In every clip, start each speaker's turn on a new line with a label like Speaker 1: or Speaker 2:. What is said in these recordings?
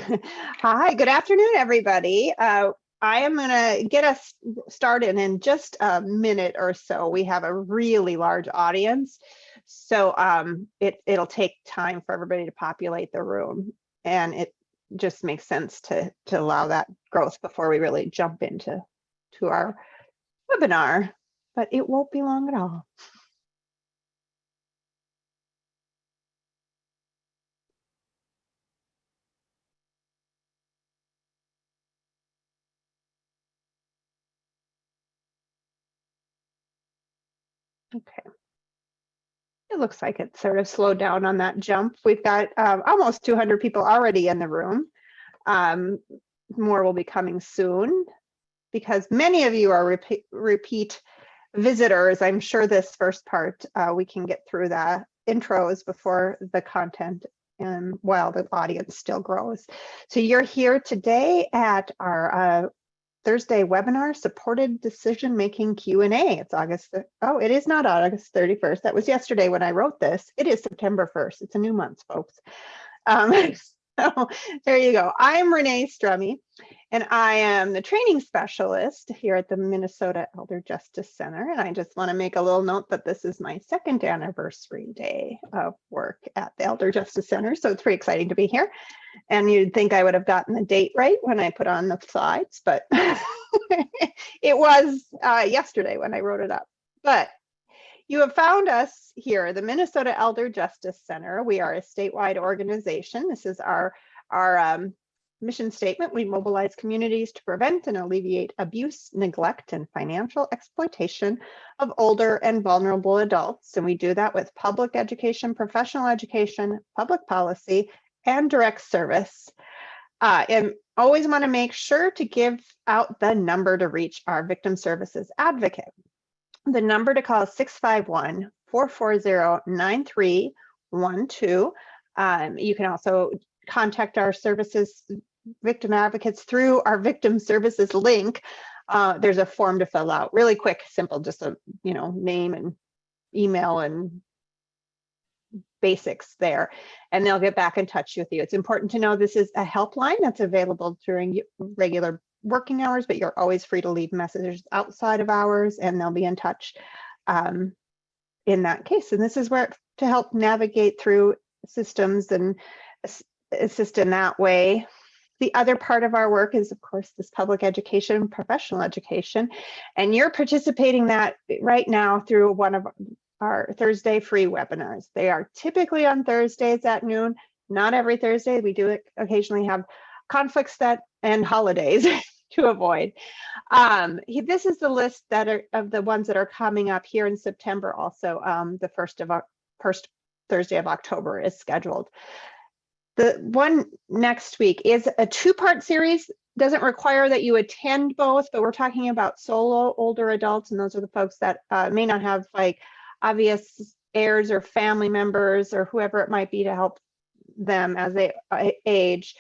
Speaker 1: Hi, good afternoon, everybody. I am going to get us started in just a minute or so. We have a really large audience, so it'll take time for everybody to populate the room, and it just makes sense to allow that growth before we really jump into our webinar, but it won't be long at all. Okay. It looks like it sort of slowed down on that jump. We've got almost 200 people already in the room. More will be coming soon because many of you are repeat visitors. I'm sure this first part, we can get through the intros before the content and while the audience still grows. So you're here today at our Thursday webinar, Supported Decision Making Q&A. It's it is not August 31st. That was yesterday when I wrote this. It is September 1st. It's a new month, folks. So there you go. I'm Renee Strummy, and I am the training specialist here at the Minnesota Elder Justice Center. And I just want to make a little note that this is my second anniversary day of work at the Elder Justice Center. So it's pretty exciting to be here. And you'd think I would have gotten the date right when I put on the slides, but it was yesterday when I wrote it up. But you have found us here, the Minnesota Elder Justice Center. We are a statewide organization. This is our mission statement. We mobilize communities to prevent and alleviate abuse, neglect, and financial exploitation of older and vulnerable adults. And we do that with public education, professional education, public policy, and direct service. And always want to make sure to give out the number to reach our victim services advocate. The number to call is 651-440-9312. You can also contact our services victim advocates through our victim services link. There's a form to fill out, really quick, simple, just a name and email and basics there, and they'll get back in touch with you. It's important to know this is a helpline that's available during regular working hours, but you're always free to leave messages outside of hours, and they'll be in touch in that case. And this is where to help navigate through systems and assist in that way. The other part of our work is, of course, this public education, professional education, and you're participating that right now through one of our Thursday free webinars. They are typically on Thursdays at noon. Not every Thursday. We do occasionally have conflicts and holidays to avoid. This is the list of the ones that are coming up here in September. Also, the first Thursday of October is scheduled. The one next week is a two-part series. Doesn't require that you attend both, but we're talking about solo older adults, and those are the folks that may not have like obvious heirs or family members or whoever it might be to help them as they age.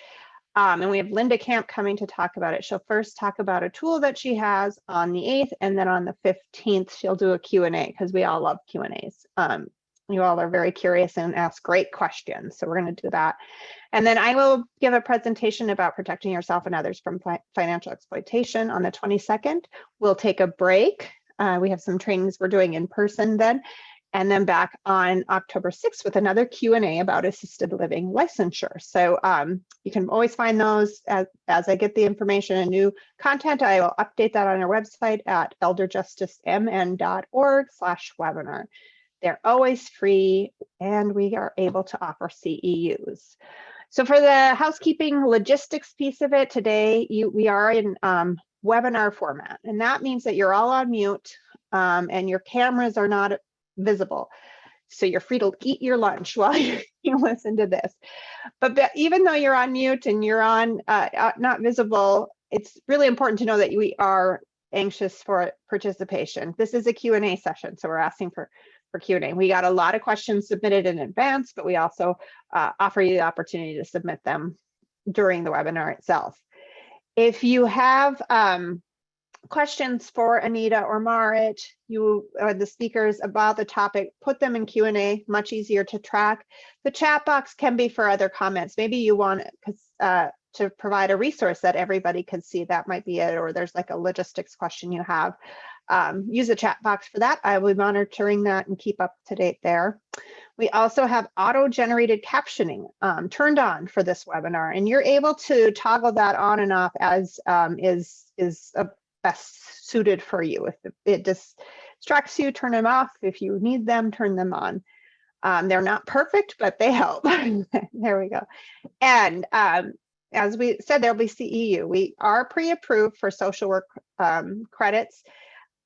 Speaker 1: And we have Linda Camp coming to talk about it. She'll first talk about a tool that she has on the 8th, and then on the 15th, she'll do a Q&A because we all love Q&As. You all are very curious and ask great questions, so we're going to do that. And then I will give a presentation about protecting yourself and others from financial exploitation on the 22nd. We'll take a break. We have some trainings we're doing in person then, and then back on October 6th with another Q&A about assisted living licensure. So you can always find those as I get the information and new content. I will update that on our website at elderjusticemn.org/webinar. They're always free, and we are able to offer CEUs. So for the housekeeping logistics piece of it today, we are in webinar format, and that means that you're all on mute and your cameras are not visible. So you're free to eat your lunch while you listen to this. But even though you're on mute and you're on not visible, it's really important to know that we are anxious for participation. This is a Q&A session, so we're asking for Q&A. We got a lot of questions submitted in advance, but we also offer you the opportunity to submit them during the webinar itself. If you have questions for Anita or Marit, you or the speakers about the topic, put them in Q&A, much easier to track. The chat box can be for other comments. Maybe you want, because to provide a resource that everybody could see. That might be it, or there's like a logistics question you have. Use the chat box for that. I will be monitoring that and keep up to date there. We also have auto-generated captioning turned on for this webinar, and you're able to toggle that on and off as is best suited for you. If it distracts you, turn them off. If you need them, turn them on. They're not perfect, but they help. There we go. And as we said, there'll be CEU. We are pre-approved for social work credits,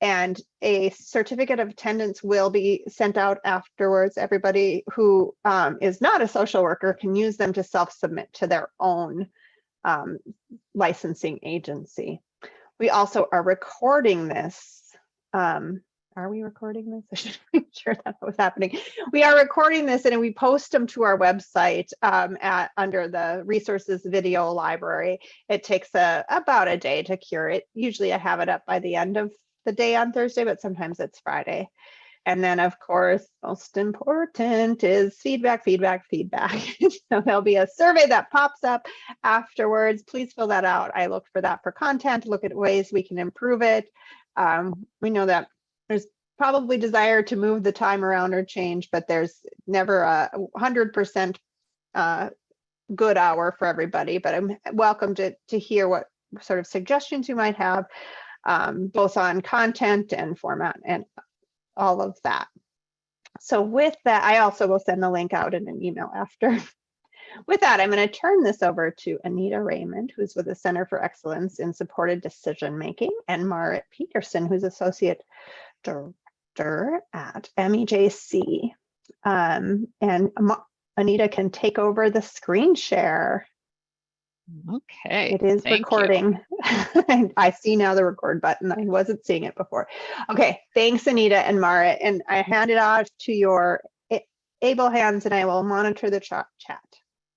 Speaker 1: and a certificate of attendance will be sent out afterwards. Everybody who is not a social worker can use them to self-submit to their own licensing agency. We also are recording this. Are we recording this? I should make sure that was happening. We are recording this and we post them to our website under the resources video library. It takes about a day to curate. Usually I have it up by the end of the day on Thursday, but sometimes it's Friday. And then of course, most important is feedback, feedback, feedback. So there'll be a survey that pops up afterwards. Please fill that out. I look for that for content, look at ways we can improve it. We know that there's probably desire to move the time around or change, but there's never a 100% good hour for everybody. But I'm welcome to hear what sort of suggestions you might have, both on content and format and all of that. So with that, I also will send the link out in an email after. With that, I'm going to turn this over to Anita Raymond, who's with the Center for Excellence in Supported Decision Making, and Marit Peterson, who's Associate Director at MEJC. And Anita can take over the screen share.
Speaker 2: Okay.
Speaker 1: It is recording. I see now the record button. I wasn't seeing it before. Okay, thanks, Anita and Marit. And I hand it off to your able hands and I will monitor the chat.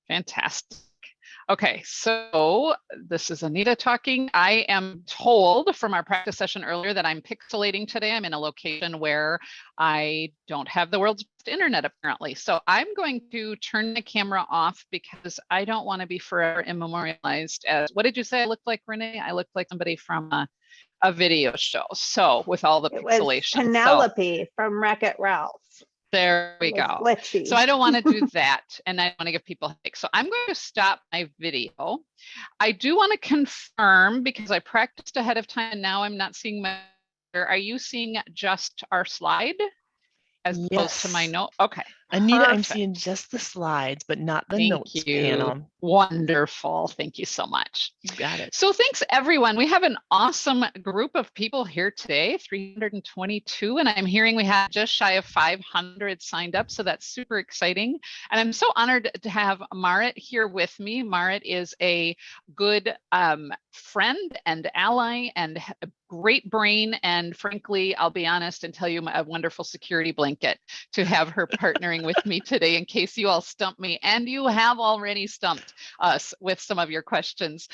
Speaker 2: Fantastic. Okay, so this is Anita talking. I am told from our practice session earlier that I'm pixelating today. I'm in a location where I don't have the world's best internet apparently. So I'm going to turn the camera off because I don't want to be forever immemorialized as, what did you say I looked like, Renee? I looked like somebody from a video show. So with all the pixelation.
Speaker 1: Penelope from Wreck-It Ralph.
Speaker 2: There we go.
Speaker 1: Glitchy.
Speaker 2: So I don't want to do that. And I want to give people headaches. So I'm going to stop my video. I do want to confirm because I practiced ahead of time and now I'm not seeing my, are you seeing just our slide as opposed to my note? Okay.
Speaker 3: Anita,
Speaker 2: perfect.
Speaker 3: I'm seeing just the slides, but not the notes panel.
Speaker 2: Wonderful. Thank you so much.
Speaker 3: You got it.
Speaker 2: So thanks everyone. We have an awesome group of people here today, 322, and I'm hearing we have just shy of 500 signed up. So that's super exciting. And I'm so honored to have Marit here with me. Marit is a good friend and ally and a great brain. And frankly, I'll be honest and tell you a wonderful security blanket to have her partnering with me today in case you all stump me, and you have already stumped us with some of your questions.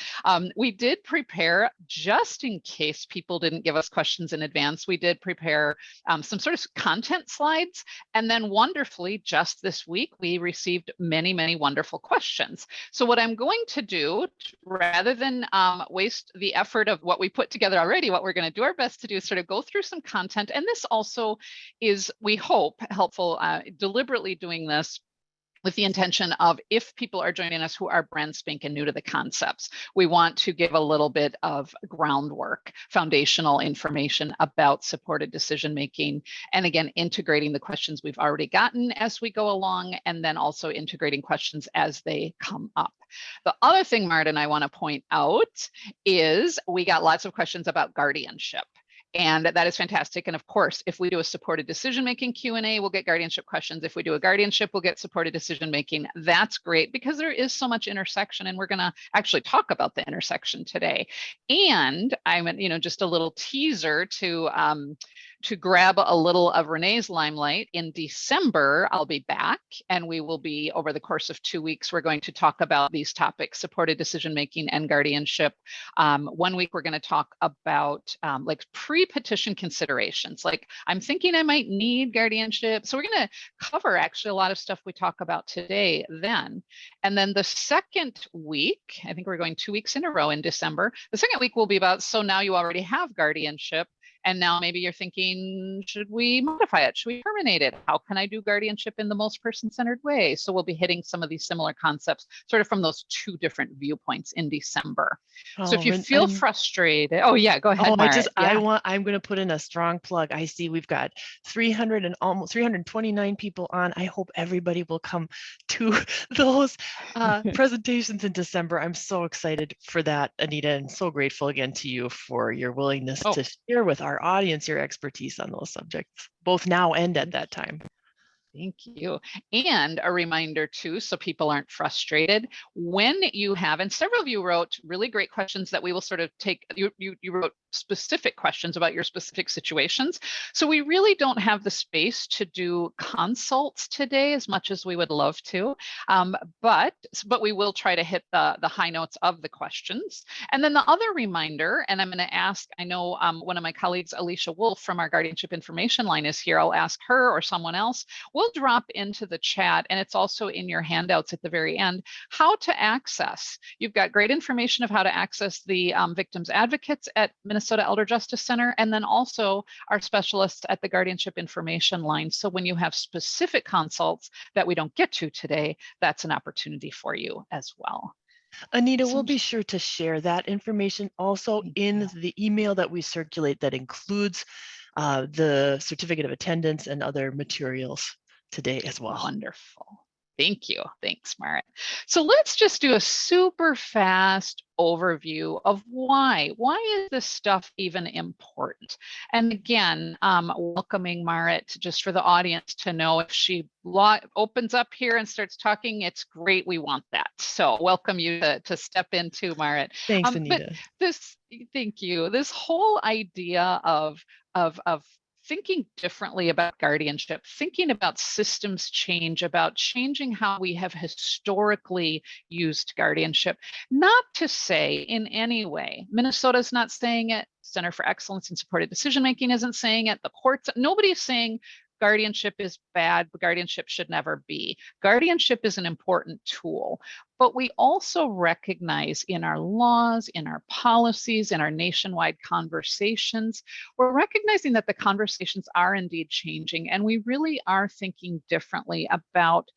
Speaker 2: We did prepare, just in case people didn't give us questions in advance, we did prepare some sort of content slides, and then wonderfully just this week we received many, many wonderful questions. So what I'm going to do, rather than waste the effort of what we put together already, what we're going to do our best to do is sort of go through some content, and this also is, we hope, helpful, deliberately doing this with the intention of, if people are joining us who are brand spanking new to the concepts, we want to give a little bit of groundwork, foundational information about supported decision making, and again, integrating the questions we've already gotten as we go along, and then also integrating questions as they come up. The other thing Marit and I want to point out is we got lots of questions about guardianship. And that is fantastic. And of course, if we do a supported decision-making Q&A, we'll get guardianship questions. If we do a guardianship, we'll get supported decision-making. That's great because there is so much intersection, and we're going to actually talk about the intersection today. And I'm, just a little teaser to to grab a little of Renee's limelight, in December, I'll be back, and we will be, over the course of 2 weeks, we're going to talk about these topics: supported decision-making and guardianship. 1 week, we're going to talk about like pre-petition considerations. Like, I'm thinking I might need guardianship. So we're going to cover actually a lot of stuff we talk about today then. And then the second week, I think we're going 2 weeks in a row in December. The second week will be about, so now you already have guardianship. And now maybe you're thinking, should we modify it? Should we terminate it? How can I do guardianship in the most person-centered way? So we'll be hitting some of these similar concepts sort of from those two different viewpoints in December. So if you feel frustrated, oh yeah, go ahead, Marit.
Speaker 3: I'm going to put in a strong plug. I see we've got 300 and almost 329 people on. I hope everybody will come to those presentations in December. I'm so excited for that, Anita, and so grateful again to you for your willingness to share with our audience your expertise on those subjects, both now and at that time.
Speaker 2: Thank you. And a reminder too, so people aren't frustrated, when you have, and several of you wrote really great questions that we will sort of take, you wrote specific questions about your specific situations. So we really don't have the space to do consults today as much as we would love to, but we will try to hit the high notes of the questions. And then the other reminder, and I'm going to ask, I know one of my colleagues, Alicia Wolf from our Guardianship Information Line is here. I'll ask her or someone else. We'll drop into the chat, and it's also in your handouts at the very end, how to access. You've got great information of how to access the victims advocates at Minnesota Elder Justice Center, and then also our specialists at the Guardianship Information Line. So when you have specific consults that we don't get to today, that's an opportunity for you as well.
Speaker 3: Anita, we'll be sure to share that information also in the email that we circulate that includes the certificate of attendance and other materials today as well.
Speaker 2: Wonderful. Thank you. Thanks, Marit. So let's just do a super fast overview of why. Why is this stuff even important? And again, welcoming Marit, just for the audience to know, if she opens up here and starts talking, it's great. We want that. So welcome you to step into, Marit.
Speaker 3: Thanks, Anita.
Speaker 2: Thank you. This whole idea of thinking differently about guardianship, thinking about systems change, about changing how we have historically used guardianship. Not to say in any way, Minnesota's not saying it, Center for Excellence in Supported Decision-Making isn't saying it, the courts, nobody's saying guardianship is bad, but guardianship should never be. Guardianship is an important tool, but we also recognize in our laws, in our policies, in our nationwide conversations, we're recognizing that the conversations are indeed changing, and we really are thinking differently about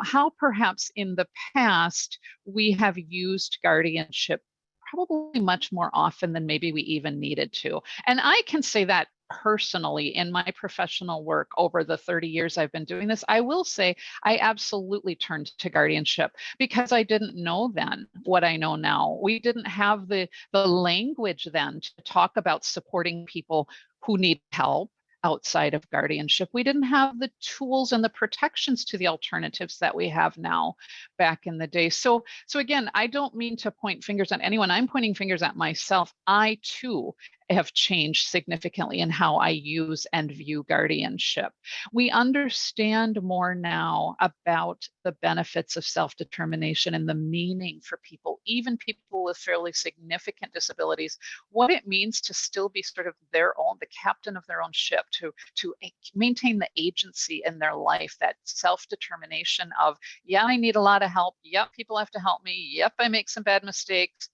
Speaker 2: how perhaps in the past we have used guardianship probably much more often than maybe we even needed to. And I can say that personally in my professional work over the 30 years I've been doing this. I will say I absolutely turned to guardianship because I didn't know then what I know now. We didn't have the language then to talk about supporting people who need help outside of guardianship. We didn't have the tools and the protections to the alternatives that we have now back in the day. So again, I don't mean to point fingers at anyone. I'm pointing fingers at myself. I too have changed significantly in how I use and view guardianship. We understand more now about the benefits of self-determination and the meaning for people, even people with fairly significant disabilities, what it means to still be sort of their own, the captain of their own ship, to maintain the agency in their life, that self-determination of, yeah, I need a lot of help. Yep, people have to help me. Yep, I make some bad mistakes,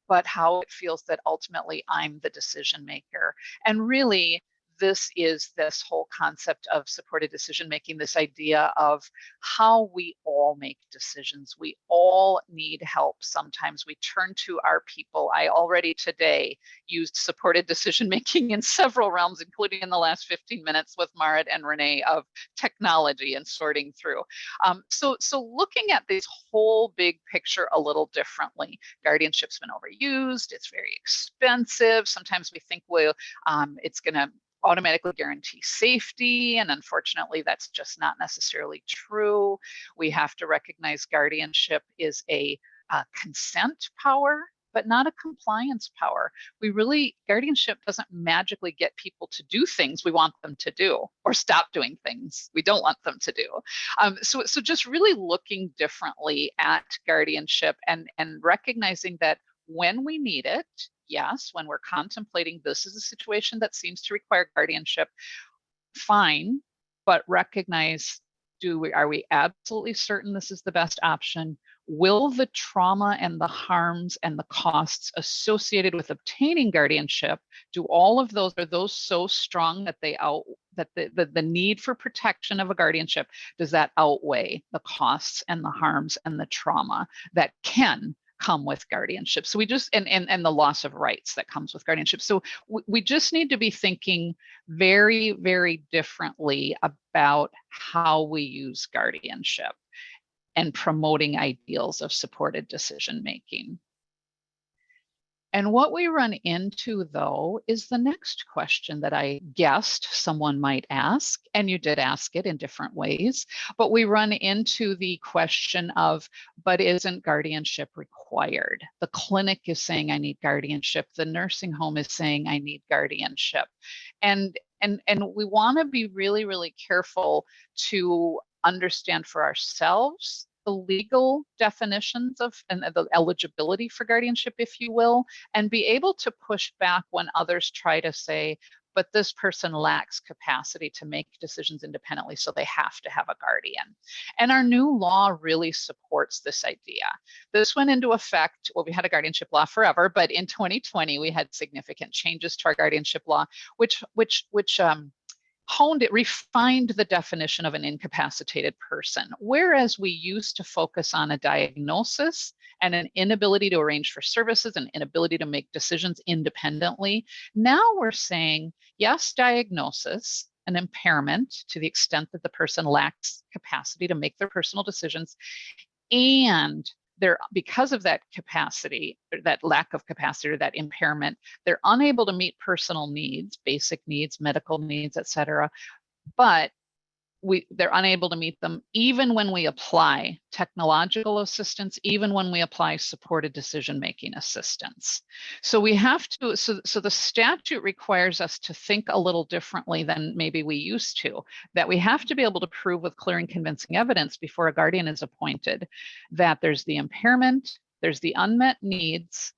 Speaker 2: but how it feels that ultimately I'm the decision maker. And really, this whole concept of supported decision making, this idea of how we all make decisions. We all need help. Sometimes we turn to our people. I already today used supported decision making in several realms, including in the last 15 minutes with Marit and Renee, of technology and sorting through. So looking at this whole big picture a little differently. Guardianship's been overused. It's very expensive. Sometimes we think, well, it's going to automatically guarantee safety, and unfortunately that's just not necessarily true. We have to recognize guardianship is a consent power but not a compliance power. Guardianship doesn't magically get people to do things we want them to do or stop doing things we don't want them to do. So just really looking differently at guardianship and recognizing that when we need it, yes, when we're contemplating this is a situation that seems to require guardianship, fine, but recognize, are we absolutely certain this is the best option? Will the trauma and the harms and the costs associated with obtaining guardianship, are those so strong that the need for protection of a guardianship, does that outweigh the costs and the harms and the trauma that can come with guardianship? So we just, and the loss of rights that comes with guardianship. So we just need to be thinking very, very differently about how we use guardianship and promoting ideals of supported decision making. And what we run into, though, is the next question that I guessed someone might ask, and you did ask it in different ways, but we run into the question of, but isn't guardianship required? The clinic is saying I need guardianship. The nursing home is saying I need guardianship. And we want to be really, really careful to understand for ourselves the legal definitions of and the eligibility for guardianship, if you will, and be able to push back when others try to say, but this person lacks capacity to make decisions independently, so they have to have a guardian. And our new law really supports this idea. This went into effect, well, we had a guardianship law forever, but in 2020, we had significant changes to our guardianship law, which refined the definition of an incapacitated person. Whereas we used to focus on a diagnosis and an inability to arrange for services and inability to make decisions independently, now we're saying, yes, diagnosis, an impairment to the extent that the person lacks capacity to make their personal decisions, and because of that capacity, that lack of capacity or that impairment, they're unable to meet personal needs, basic needs, medical needs, et cetera, but they're unable to meet them even when we apply technological assistance, even when we apply supported decision-making assistance. So we have to, so the statute requires us to think a little differently than maybe we used to, that we have to be able to prove with clear and convincing evidence before a guardian is appointed that there's the impairment, there's the unmet needs,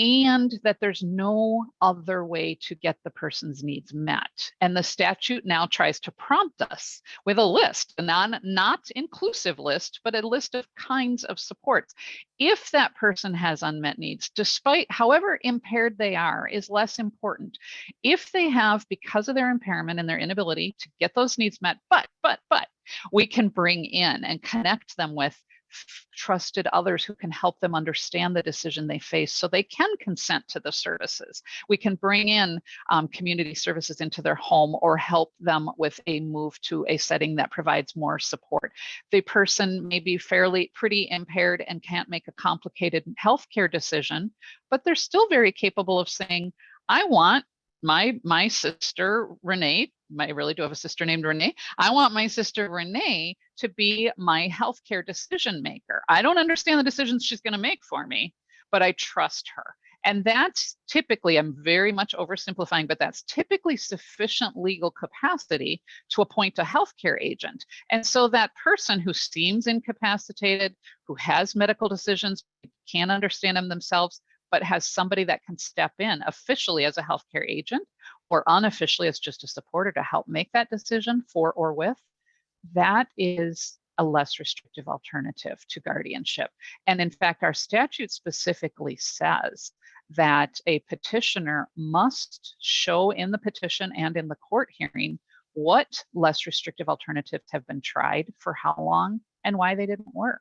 Speaker 2: and that there's no other way to get the person's needs met. And the statute now tries to prompt us with a list, a not inclusive list, but a list of kinds of supports. If that person has unmet needs, despite however impaired they are, is less important. If they have, because of their impairment and their inability to get those needs met, but we can bring in and connect them with trusted others who can help them understand the decision they face so they can consent to the services. We can bring in community services into their home or help them with a move to a setting that provides more support. The person may be pretty impaired and can't make a complicated healthcare decision, but they're still very capable of saying, I want my sister Renee, I really do have a sister named Renee. I want my sister Renee to be my healthcare decision maker. I don't understand the decisions she's going to make for me, but I trust her. And that's typically, I'm very much oversimplifying, but that's typically sufficient legal capacity to appoint a healthcare agent. And so that person who seems incapacitated, who has medical decisions, can't understand them themselves, but has somebody that can step in officially as a healthcare agent or unofficially as just a supporter to help make that decision for or with, that is a less restrictive alternative to guardianship. And in fact, our statute specifically says that a petitioner must show in the petition and in the court hearing what less restrictive alternatives have been tried, for how long, and why they didn't work.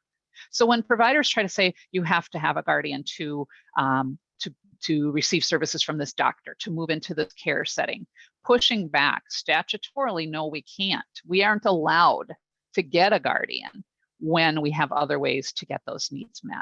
Speaker 2: So when providers try to say you have to have a guardian to receive services from this doctor, to move into this care setting, pushing back statutorily, no, we can't. We aren't allowed to get a guardian when we have other ways to get those needs met.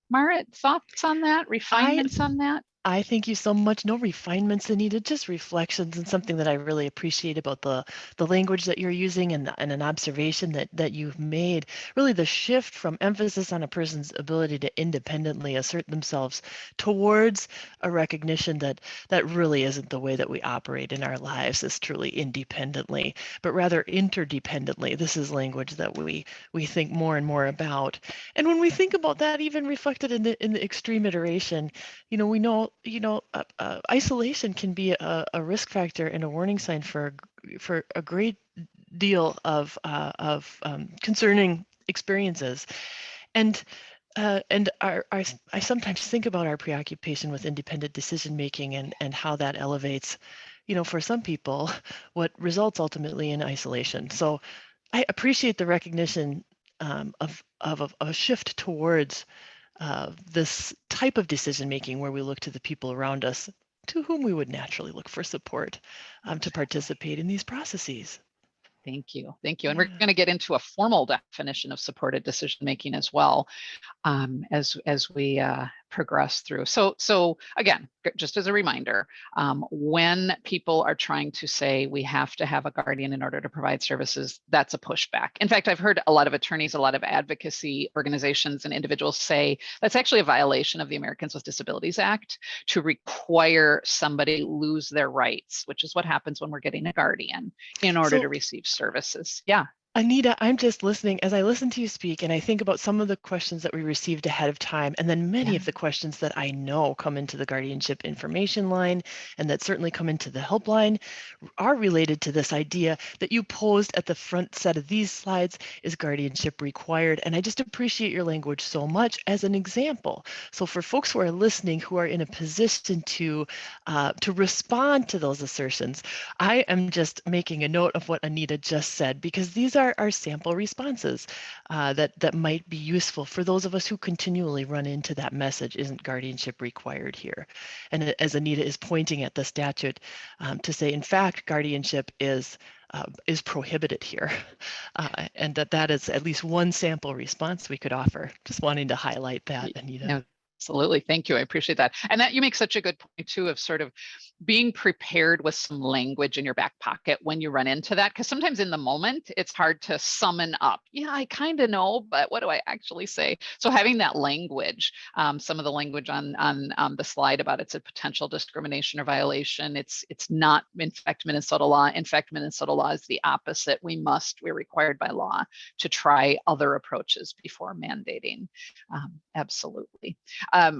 Speaker 2: Marit, thoughts on that? Refinements on that?
Speaker 3: I thank you so much. No refinements, Anita, just reflections, and something that I really appreciate about the language that you're using, and an observation that you've made. Really, the shift from emphasis on a person's ability to independently assert themselves towards a recognition that that really isn't the way that we operate in our lives, is truly independently, but rather interdependently. This is language that we think more and more about. And when we think about that, even reflected in the extreme iteration, we know, isolation can be a risk factor and a warning sign for a great deal of concerning experiences. And I sometimes think about our preoccupation with independent decision making, and how that elevates, for some people, what results ultimately in isolation. So I appreciate the recognition of a shift towards this type of decision making, where we look to the people around us to whom we would naturally look for support to participate in these processes.
Speaker 2: Thank you. Thank you. And we're
Speaker 3: Yeah.
Speaker 2: going to get into a formal definition of supported decision making as well, as we progress through. So again, just as a reminder, when people are trying to say we have to have a guardian in order to provide services, that's a pushback. In fact, I've heard a lot of attorneys, a lot of advocacy organizations and individuals say that's actually a violation of the Americans with Disabilities Act to require somebody lose their rights, which is what happens when we're getting a guardian in order to receive services. Yeah.
Speaker 3: Anita, I'm just listening as I listen to you speak, and I think about some of the questions that we received ahead of time, and then many of the questions that I know come into the guardianship information line, and that certainly come into the helpline, are related to this idea that you posed at the front set of these slides: is guardianship required? And I just appreciate your language so much as an example. So for folks who are listening, who are in a position to respond to those assertions, I am just making a note of what Anita just said, because these are our sample responses that might be useful for those of us who continually run into that message: isn't guardianship required here? And as Anita is pointing at the statute, to say, in fact, guardianship is prohibited here, and that is at least one sample response we could offer. Just wanting to highlight that, Anita.
Speaker 2: No, absolutely. Thank you. I appreciate that. And that you make such a good point too, of sort of being prepared with some language in your back pocket when you run into that, because sometimes in the moment it's hard to summon up. Yeah, I kind of know, but what do I actually say? So having that language, some of the language on the slide about it's a potential discrimination or violation. It's not, in fact, Minnesota law. In fact, Minnesota law is the opposite. We're required by law to try other approaches before mandating. Absolutely.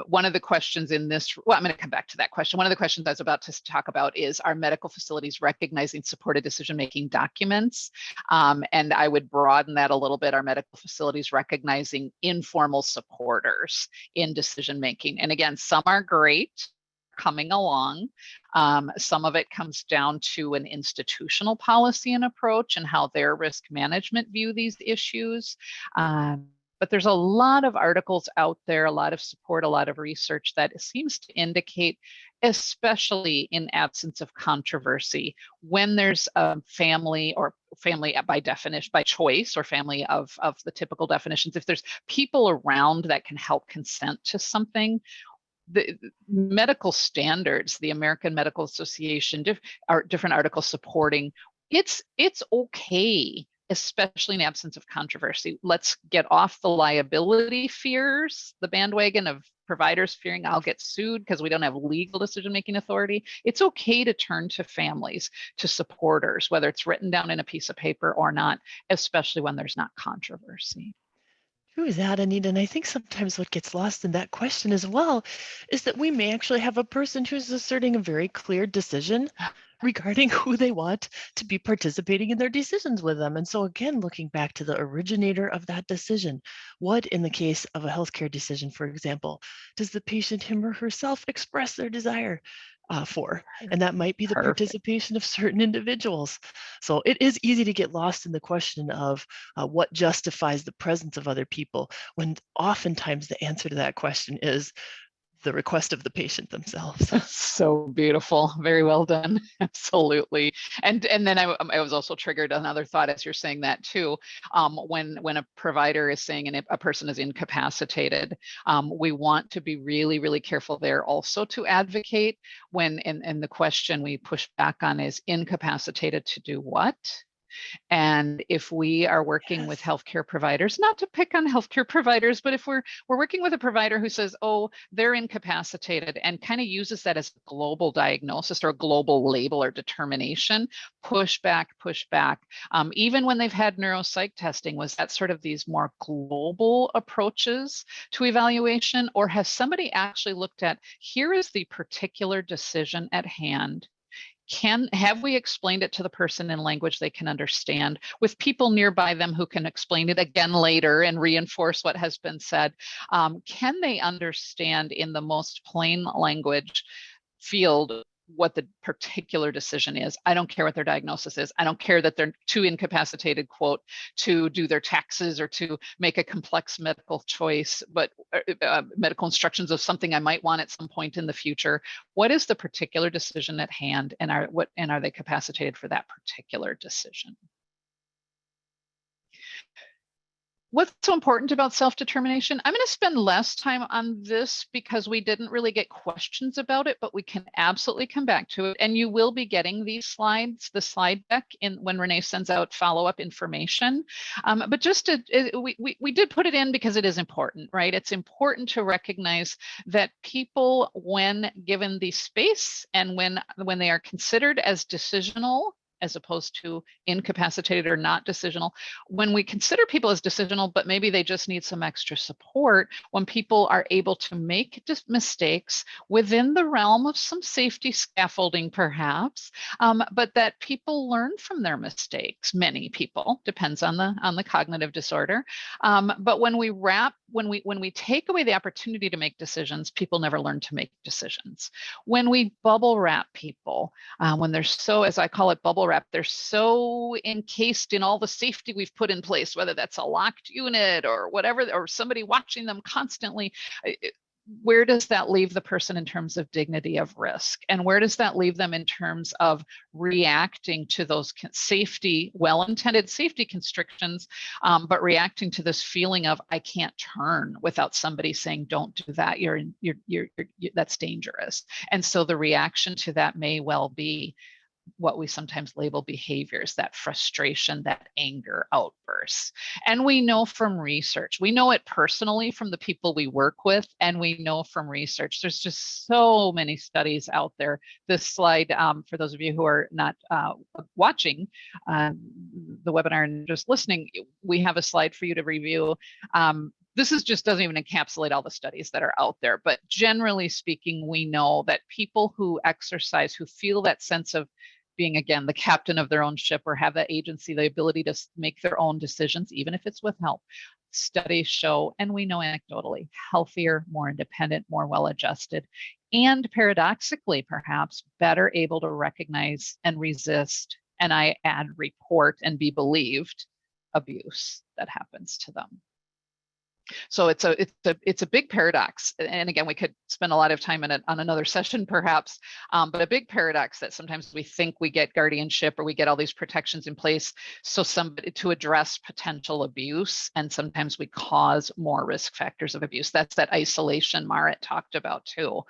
Speaker 2: One of the questions in this, well, I'm going to come back to that question. One of the questions I was about to talk about is, are medical facilities recognizing supported decision-making documents? And I would broaden that a little bit. Are medical facilities recognizing informal supporters in decision-making? And again, some are great, coming along. Some of it comes down to an institutional policy and approach and how their risk management view these issues. But there's a lot of articles out there, a lot of support, a lot of research that seems to indicate, especially in absence of controversy, when there's a family, or family by definition, by choice, or family of the typical definitions, if there's people around that can help consent to something, the medical standards, the American Medical Association, different articles supporting, it's okay, especially in absence of controversy. Let's get off the liability fears, the bandwagon of providers fearing I'll get sued because we don't have legal decision-making authority. It's okay to turn to families, to supporters, whether it's written down in a piece of paper or not, especially when there's not controversy.
Speaker 3: True is that, Anita. And I think sometimes what gets lost in that question as well is that we may actually have a person who's asserting a very clear decision regarding who they want to be participating in their decisions with them. And so again, looking back to the originator of that decision, what, in the case of a healthcare decision, for example, does the patient, him or herself, express their desire for? And that might be the participation of certain individuals. So it is easy to get lost in the question of what justifies the presence of other people, when oftentimes the answer to that question is the request of the patient themselves.
Speaker 2: So beautiful. Very well done. Absolutely. And then I was also triggered another thought as you're saying that too. When a provider is saying and a person is incapacitated, we want to be really, really careful there also to advocate when in the question we push back on is incapacitated to do what? And if we are working with healthcare providers, not to pick on healthcare providers, but if we're working with a provider who says, oh, they're incapacitated and kind of uses that as a global diagnosis or a global label or determination, push back. Even when they've had neuropsych testing, was that sort of these more global approaches to evaluation? Or has somebody actually looked at, here is the particular decision at hand? Have we explained it to the person in language they can understand, with people nearby them who can explain it again later and reinforce what has been said? Can they understand in the most plain language field what the particular decision is? I don't care what their diagnosis is. I don't care that they're too incapacitated, quote, to do their taxes or to make a complex medical choice, but medical instructions of something I might want at some point in the future. What is the particular decision at hand, and are they capacitated for that particular decision? What's so important about self-determination? I'm going to spend less time on this because we didn't really get questions about it, but we can absolutely come back to it. And you will be getting these slides, the slide deck, when Renee sends out follow-up information. But just we did put it in because it is important, right? It's important to recognize that people, when given the space and when they are considered as decisional, as opposed to incapacitated or not decisional. When we consider people as decisional, but maybe they just need some extra support, when people are able to make just mistakes within the realm of some safety scaffolding perhaps, but that people learn from their mistakes. Many people, depends on the cognitive disorder. But when we take away the opportunity to make decisions, people never learn to make decisions. When we bubble wrap people, when they're so, as I call it, bubble wrap, they're so encased in all the safety we've put in place, whether that's a locked unit or whatever, or somebody watching them constantly. Where does that leave the person in terms of dignity of risk? And where does that leave them in terms of reacting to those safety, well-intended safety constrictions, but reacting to this feeling of, I can't turn without somebody saying, don't do that, that's dangerous. And so the reaction to that may well be what we sometimes label behaviors, that frustration, that anger outbursts. And we know from research, we know it personally from the people we work with, and we know from research, there's just so many studies out there. This slide, for those of you who are not watching the webinar and just listening, we have a slide for you to review. This just doesn't even encapsulate all the studies that are out there, but generally speaking, we know that people who exercise, who feel that sense of being, again, the captain of their own ship, or have that agency, the ability to make their own decisions, even if it's with help, studies show, and we know anecdotally, healthier, more independent, more well-adjusted, and paradoxically, perhaps, better able to recognize and resist, and I add report and be believed, abuse that happens to them. So it's a big paradox, and again, we could spend a lot of time on another session perhaps, but a big paradox that sometimes we think we get guardianship or we get all these protections in place so somebody to address potential abuse, and sometimes we cause more risk factors of abuse. That's that isolation Marit talked about too,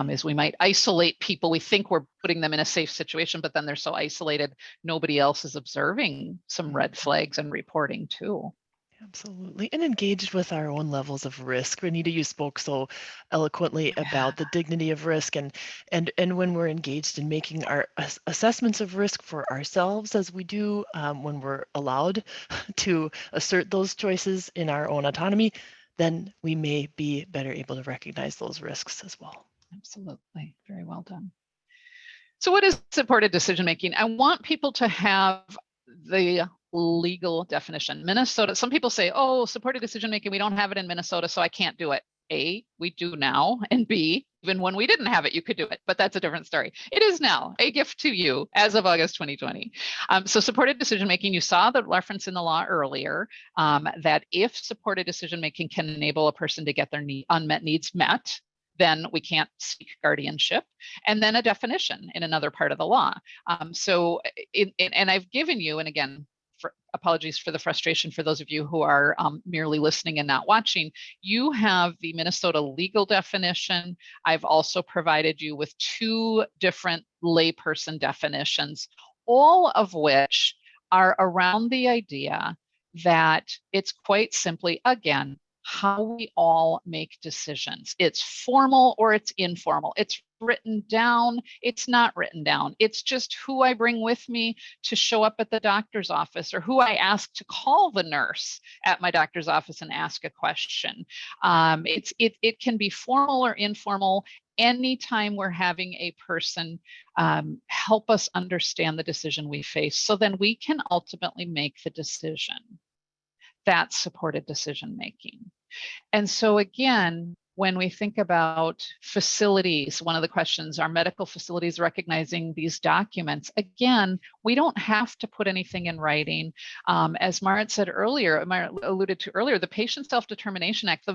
Speaker 2: is we might isolate people. We think we're putting them in a safe situation, but then they're so isolated, nobody else is observing some red flags and reporting too.
Speaker 3: Absolutely. And engaged with our own levels of risk. Renita, you spoke so eloquently about the dignity of risk, and when we're engaged in making our assessments of risk for ourselves, as we do when we're allowed to assert those choices in our own autonomy, then we may be better able to recognize those risks as well.
Speaker 2: Absolutely. Very well done. So what is supported decision making? I want people to have the legal definition. Minnesota, some people say, oh, supported decision making, we don't have it in Minnesota, so I can't do it. A, we do now, and B, even when we didn't have it, you could do it, but that's a different story. It is now a gift to you as of August 2020. So supported decision making, you saw the reference in the law earlier, that if supported decision making can enable a person to get their unmet needs met, then we can't seek guardianship, and then a definition in another part of the law. And I've given you, and again, apologies for the frustration for those of you who are merely listening and not watching, you have the Minnesota legal definition. I've also provided you with 2 different layperson definitions, all of which are around the idea that it's quite simply, again, how we all make decisions. It's formal or it's informal. It's written down, it's not written down. It's just who I bring with me to show up at the doctor's office, or who I ask to call the nurse at my doctor's office and ask a question. It can be formal or informal. Anytime we're having a person help us understand the decision we face, so then we can ultimately make the decision. That's supported decision making. And so again, when we think about facilities, one of the questions, are medical facilities recognizing these documents? Again, we don't have to put anything in writing. As Marit said earlier, Marit alluded to earlier, the Patient Self-Determination Act,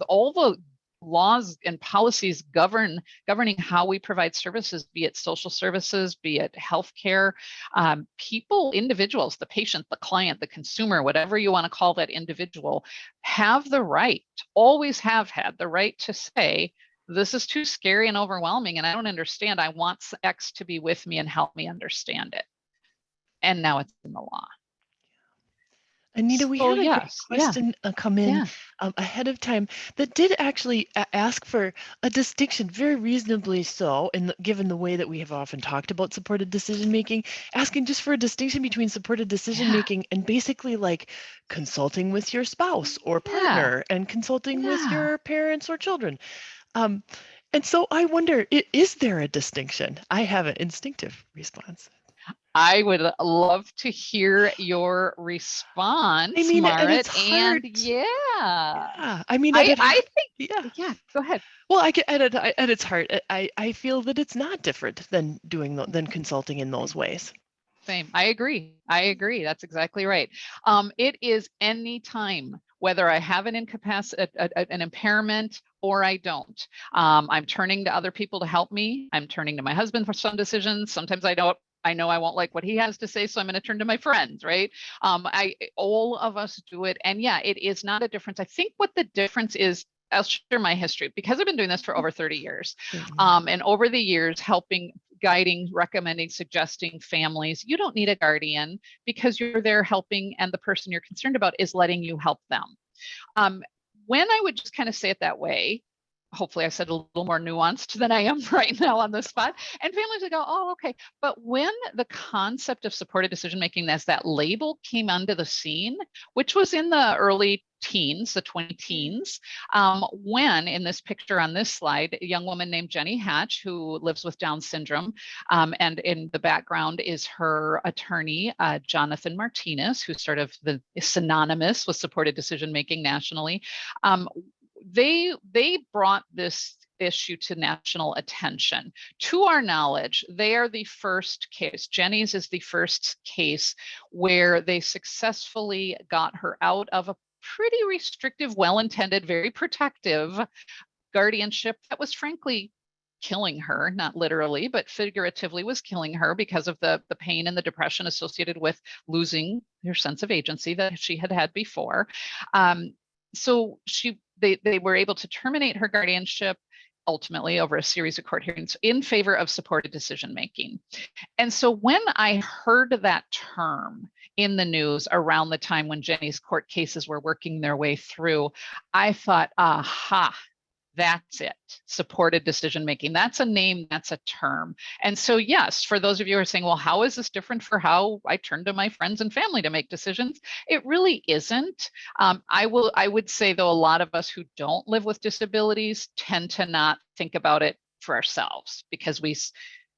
Speaker 2: all the laws and policies governing how we provide services, be it social services, be it healthcare, people, individuals, the patient, the client, the consumer, whatever you want to call that individual, have the right, always have had the right to say, this is too scary and overwhelming and I don't understand. I want X to be with me and help me understand it. And now it's in the law.
Speaker 3: Anita, we
Speaker 2: So,
Speaker 3: had a
Speaker 2: yes,
Speaker 3: question come in
Speaker 2: yeah.
Speaker 3: Ahead of time that did actually ask for a distinction, very reasonably so, and given the way that we have often talked about supported decision making, asking just for a distinction between supported decision making and basically like consulting with your spouse or partner and consulting with your parents or children. And so I wonder, is there a distinction? I have an instinctive response.
Speaker 2: I would love to hear your response,
Speaker 3: I mean, at its
Speaker 2: Marit.
Speaker 3: heart,
Speaker 2: And yeah,
Speaker 3: I mean,
Speaker 2: I think,
Speaker 3: yeah.
Speaker 2: Go ahead.
Speaker 3: Well, at its heart, I feel that it's not different than than consulting in those ways.
Speaker 2: Same. I agree. That's exactly right. It is any time, whether I have an an impairment or I don't. I'm turning to other people to help me. I'm turning to my husband for some decisions. Sometimes I know I won't like what he has to say, so I'm going to turn to my friends, right? All of us do it. And yeah, it is not a difference. I think what the difference is, I'll share my history because I've been doing this for over 30 years. And over the years, helping, guiding, recommending, suggesting families, you don't need a guardian because you're there helping and the person you're concerned about is letting you help them. When I would just kind of say it that way, hopefully I said a little more nuanced than I am right now on the spot, and families would go, oh, okay. But when the concept of supported decision-making as that label came onto the scene, which was in the early teens, the 20 teens, when in this picture on this slide, a young woman named Jenny Hatch, who lives with Down syndrome, and in the background is her attorney, Jonathan Martinez, who's sort of synonymous with supported decision-making nationally. They brought this issue to national attention. To our knowledge, they are the first case. Jenny's is the first case where they successfully got her out of a pretty restrictive, well-intended, very protective guardianship that was frankly killing her, not literally, but figuratively was killing her because of the pain and the depression associated with losing her sense of agency that she had had before. So they were able to terminate her guardianship ultimately over a series of court hearings in favor of supported decision making. And so when I heard that term in the news around the time when Jenny's court cases were working their way through, I thought, aha, that's it. Supported decision making. That's a name, that's a term. And so, yes, for those of you who are saying, well, how is this different for how I turn to my friends and family to make decisions? It really isn't. I would say, though, a lot of us who don't live with disabilities tend to not think about it for ourselves because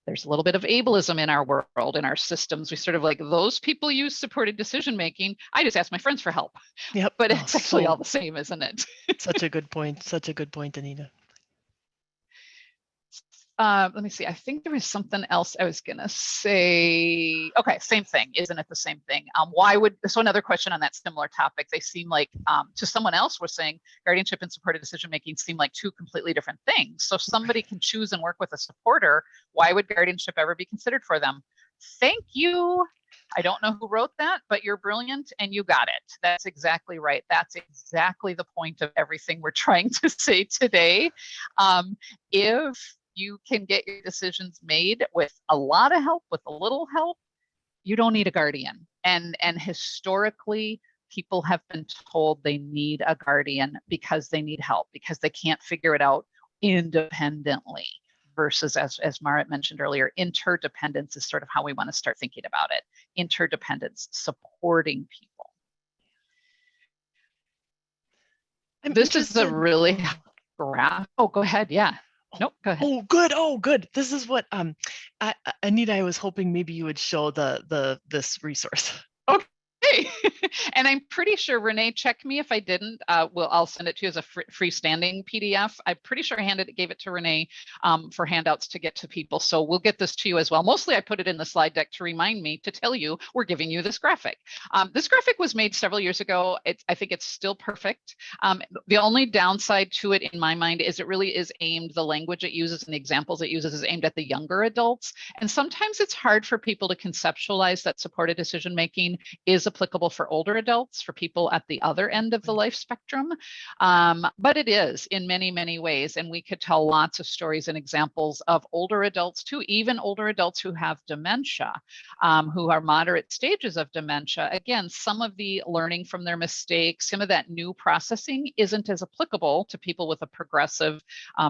Speaker 2: there's a little bit of ableism in our world, in our systems. We sort of like, those people use supported decision making. I just ask my friends for help.
Speaker 3: Yep.
Speaker 2: But it's actually all the same, isn't it?
Speaker 3: Such a good point. Such a good point, Anita.
Speaker 2: Let me see. I think there was something else I was gonna say. Okay, same thing. Isn't it the same thing? Why would, so another question on that similar topic, they seem like, to someone else was saying guardianship and supported decision making seem like two completely different things. So if somebody can choose and work with a supporter, why would guardianship ever be considered for them? Thank you. I don't know who wrote that, but you're brilliant and you got it. That's exactly right. That's exactly the point of everything we're trying to say today. If you can get your decisions made with a lot of help, with a little help, you don't need a guardian. And historically, people have been told they need a guardian because they need help, because they can't figure it out independently. Versus, as Marit mentioned earlier, interdependence is sort of how we want to start thinking about it. Interdependence, supporting people. This is a really graph. Oh, go ahead. Yeah. Nope, go ahead.
Speaker 3: Oh, good. Oh, good. This is what Anita, I was hoping maybe you would show this resource.
Speaker 2: Okay. And I'm pretty sure, Renee, check me if I didn't. I'll send it to you as a freestanding PDF. I'm pretty sure I gave it to Renee for handouts to get to people. So we'll get this to you as well. Mostly I put it in the slide deck to remind me to tell you we're giving you this graphic. This graphic was made several years ago. I think it's still perfect. The only downside to it in my mind is it really is aimed, the language it uses and the examples it uses is aimed at the younger adults. And sometimes it's hard for people to conceptualize that supported decision making is applicable for older adults, for people at the other end of the life spectrum. But it is in many, many ways. And we could tell lots of stories and examples of older adults too, even older adults who have dementia, who are moderate stages of dementia. Again, some of the learning from their mistakes, some of that new processing isn't as applicable to people with a progressive,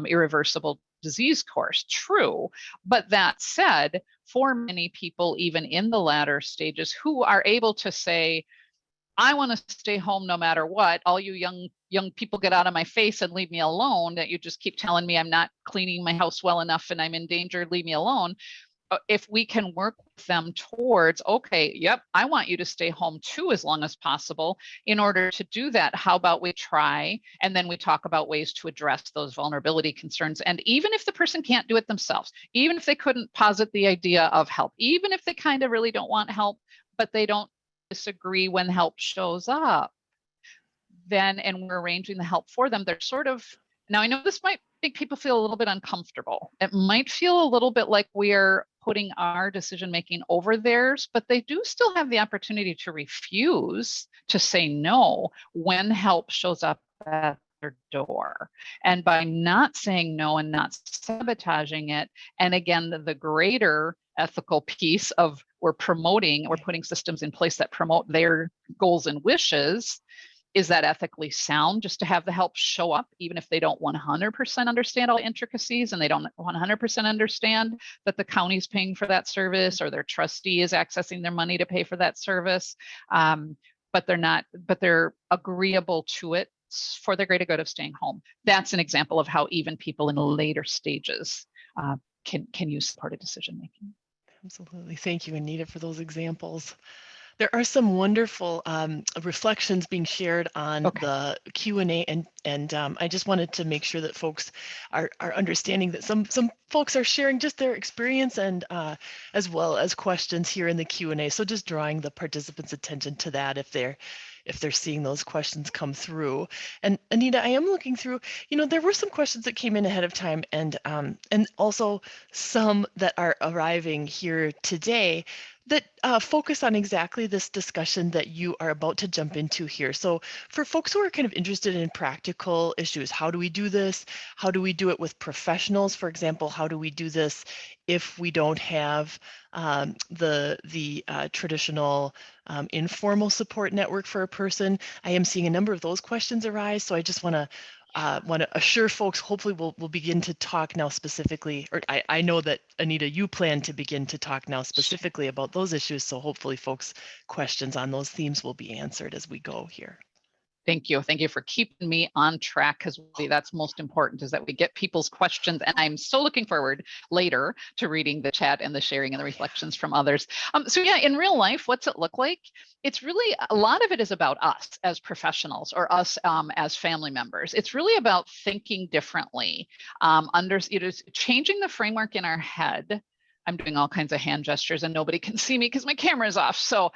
Speaker 2: irreversible disease course. True. But that said, for many people, even in the latter stages, who are able to say, I want to stay home no matter what, all you young people get out of my face and leave me alone, that you just keep telling me I'm not cleaning my house well enough and I'm in danger, leave me alone. If we can work with them towards, okay, yep, I want you to stay home too as long as possible. In order to do that, how about we try? And then we talk about ways to address those vulnerability concerns. And even if the person can't do it themselves, even if they couldn't posit the idea of help, even if they kind of really don't want help, but they don't disagree when help shows up, then, and we're arranging the help for them, they're sort of, now I know this might make people feel a little bit uncomfortable. It might feel a little bit like we're putting our decision making over theirs, but they do still have the opportunity to refuse, to say no when help shows up at their door. And by not saying no and not sabotaging it, and again, the greater ethical piece of we're putting systems in place that promote their goals and wishes. Is that ethically sound, just to have the help show up, even if they don't 100% understand all the intricacies and they don't 100% understand that the county's paying for that service or their trustee is accessing their money to pay for that service, but they're agreeable to it for the greater good of staying home. That's an example of how even people in later stages can use supported decision making.
Speaker 3: Absolutely. Thank you, Anita, for those examples. There are some wonderful reflections being shared on the Q&A, and I just wanted to make sure that folks are understanding that some folks are sharing just their experience and as well as questions here in the Q&A. So just drawing the participants' attention to that if they're seeing those questions come through. And Anita, I am looking through, there were some questions that came in ahead of time and also some that are arriving here today that focus on exactly this discussion that you are about to jump into here. So for folks who are kind of interested in practical issues, how do we do this? How do we do it with professionals? For example, how do we do this if we don't have the traditional informal support network for a person? I am seeing a number of those questions arise, so I just want to assure folks, hopefully we'll begin to talk now specifically, or I know that Anita, you plan to begin to talk now specifically about those issues. So hopefully folks' questions on those themes will be answered as we go here.
Speaker 2: Thank you. Thank you for keeping me on track, because that's most important, is that we get people's questions. And I'm so looking forward later to reading the chat and the sharing and the reflections from others. So yeah, in real life, what's it look like? It's really, a lot of it is about us as professionals, or us as family members. It's really about thinking differently, changing the framework in our head. I'm doing all kinds of hand gestures and nobody can see me because my camera is off. So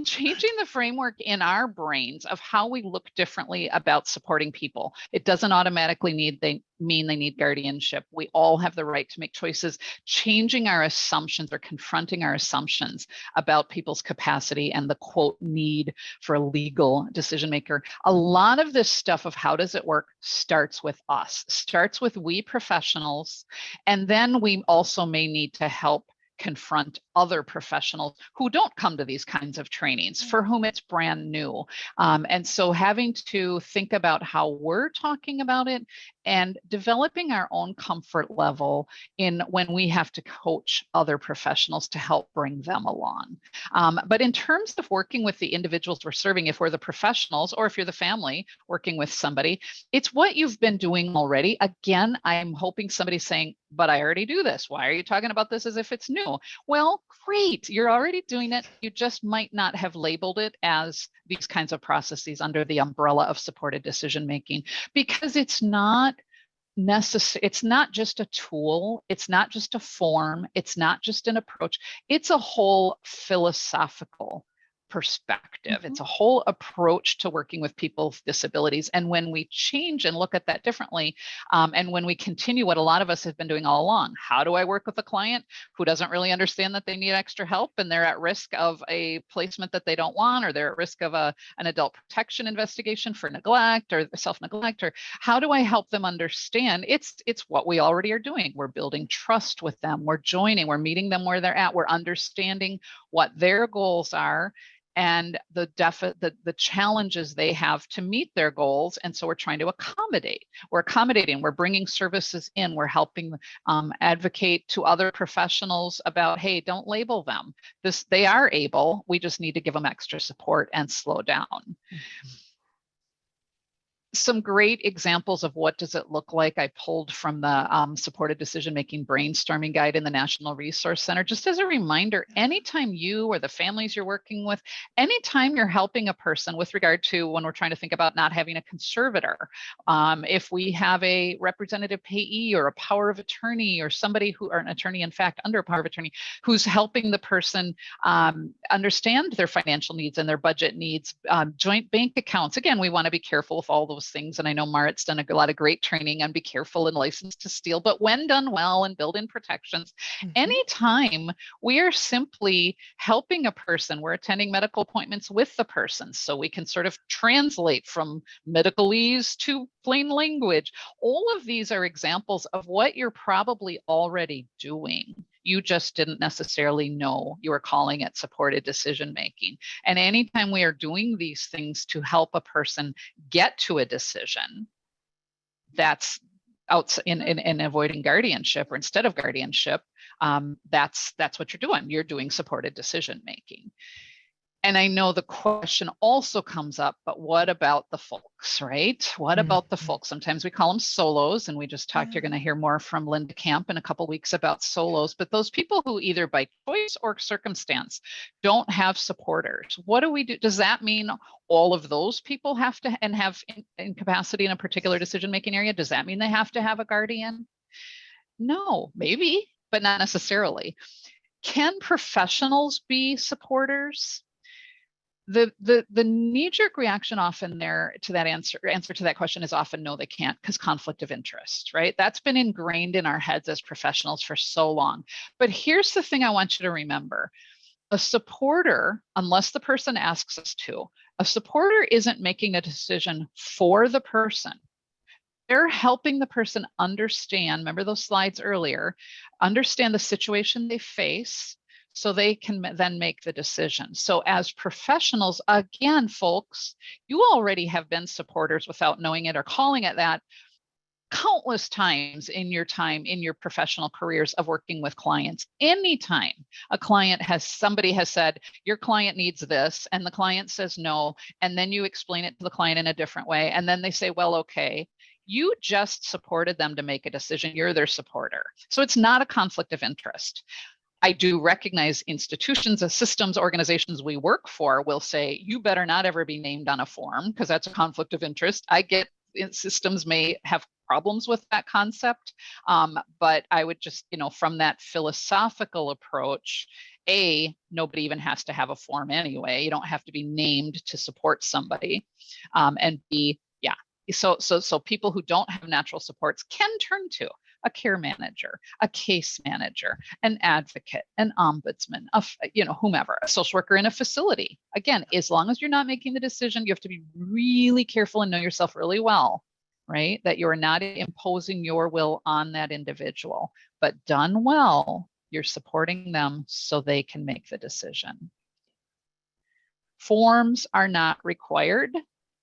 Speaker 2: changing the framework in our brains of how we look differently about supporting people. It doesn't automatically mean they need guardianship. We all have the right to make choices. Changing our assumptions, or confronting our assumptions about people's capacity and the quote need for a legal decision maker. A lot of this stuff of how does it work starts with us, starts with we professionals, and then we also may need to help confront other professionals who don't come to these kinds of trainings, for whom it's brand new. And so having to think about how we're talking about it and developing our own comfort level in when we have to coach other professionals to help bring them along. But in terms of working with the individuals we're serving, if we're the professionals or if you're the family working with somebody, it's what you've been doing already. Again, I'm hoping somebody's saying, but I already do this. Why are you talking about this as if it's new? Well, great, you're already doing it. You just might not have labeled it as these kinds of processes under the umbrella of supported decision making, because it's not necessary. It's not just a tool. It's not just a form. It's not just an approach. It's a whole philosophical perspective. It's a whole approach to working with people with disabilities. And when we change and look at that differently, and when we continue what a lot of us have been doing all along, how do I work with a client who doesn't really understand that they need extra help and they're at risk of a placement that they don't want, or they're at risk of an adult protection investigation for neglect or self-neglect, or how do I help them understand? It's what we already are doing. We're building trust with them. We're joining, we're meeting them where they're at. We're understanding what their goals are and the challenges they have to meet their goals. And so we're trying to accommodate. We're accommodating, we're bringing services in, we're helping advocate to other professionals about, hey, don't label them. They are able, we just need to give them extra support and slow down. Some great examples of what does it look like I pulled from the supported decision-making brainstorming guide in the National Resource Center. Just as a reminder, anytime you or the families you're working with, anytime you're helping a person with regard to when we're trying to think about not having a conservator, if we have a representative payee or a power of attorney, or somebody who, or an attorney in fact under a power of attorney, who's helping the person understand their financial needs and their budget needs, joint bank accounts. Again, we want to be careful with all those things. And I know Marit's done a lot of great training on be careful and license to steal, but when done well and build in protections, anytime we are simply helping a person, we're attending medical appointments with the person, so we can sort of translate from medicalese to plain language. All of these are examples of what you're probably already doing. You just didn't necessarily know you were calling it supported decision making. And anytime we are doing these things to help a person get to a decision, that's out in avoiding guardianship, or instead of guardianship, that's what you're doing. You're doing supported decision making. And I know the question also comes up, but what about the folks, right? What about the folks? Sometimes we call them solos, and we just talked, you're going to hear more from Linda Camp in a couple of weeks about solos, but those people who either by choice or circumstance don't have supporters. What do we do? Does that mean all of those people have to and have incapacity in a particular decision-making area? Does that mean they have to have a guardian? No, maybe, but not necessarily. Can professionals be supporters? The knee-jerk reaction often there to that answer to that question is often no, they can't, because conflict of interest, right? That's been ingrained in our heads as professionals for so long. But here's the thing I want you to remember. A supporter, unless the person asks us to, a supporter isn't making a decision for the person. They're helping the person understand, remember those slides earlier, understand the situation they face, so they can then make the decision. So as professionals, again, folks, you already have been supporters without knowing it or calling it that. countless times in your time in your professional careers of working with clients. Anytime somebody has said, your client needs this, and the client says no, and then you explain it to the client in a different way, and then they say, well, okay, you just supported them to make a decision. You're their supporter. So it's not a conflict of interest. I do recognize institutions, systems, organizations we work for will say, you better not ever be named on a form because that's a conflict of interest. I get systems may have problems with that concept, but I would just, from that philosophical approach, nobody even has to have a form anyway. You don't have to be named to support somebody. And B, yeah. So people who don't have natural supports can turn to a care manager, a case manager, an advocate, an ombudsman, whomever, a social worker in a facility. Again, as long as you're not making the decision, you have to be really careful and know yourself really well, right? That you're not imposing your will on that individual, but done well, you're supporting them so they can make the decision. Forms are not required,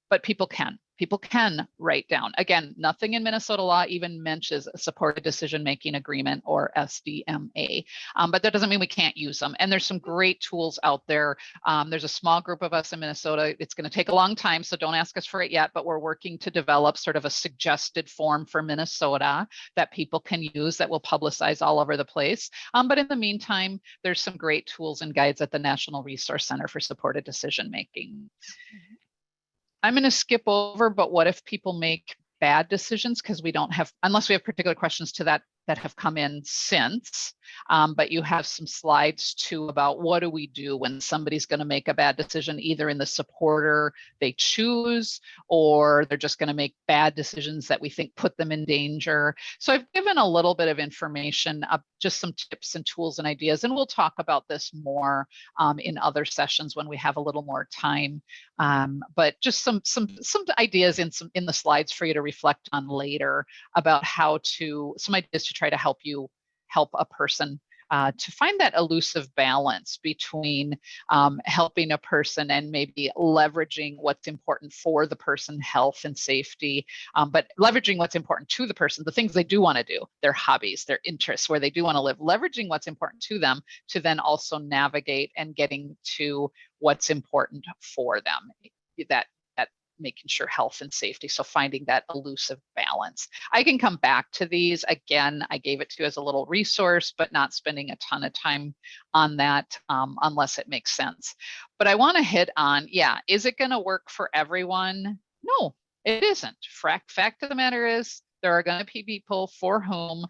Speaker 2: but people can. People can write down. Again, nothing in Minnesota law even mentions a supported decision-making agreement or SDMA, but that doesn't mean we can't use them. And there's some great tools out there. There's a small group of us in Minnesota. It's going to take a long time, so don't ask us for it yet, but we're working to develop sort of a suggested form for Minnesota that people can use that will publicize all over the place. But in the meantime, there's some great tools and guides at the National Resource Center for Supported Decision-Making. I'm going to skip over, but what if people make bad decisions because we don't have, unless we have particular questions to that have come in since, but you have some slides too about what do we do when somebody's going to make a bad decision, either in the supporter they choose, or they're just going to make bad decisions that we think put them in danger. So I've given a little bit of information, just some tips and tools and ideas, and we'll talk about this more in other sessions when we have a little more time. But just some ideas in the slides for you to reflect on later about some ideas to try to help a person to find that elusive balance between helping a person and maybe leveraging what's important for the person's health and safety, but leveraging what's important to the person, the things they do want to do, their hobbies, their interests, where they do want to live, leveraging what's important to them to then also navigate and getting to what's important for them, that making sure health and safety. So finding that elusive balance. I can come back to these. Again, I gave it to you as a little resource, but not spending a ton of time on that unless it makes sense. But I want to hit on, is it going to work for everyone? No, it isn't. Fact of the matter is, there are going to be people for whom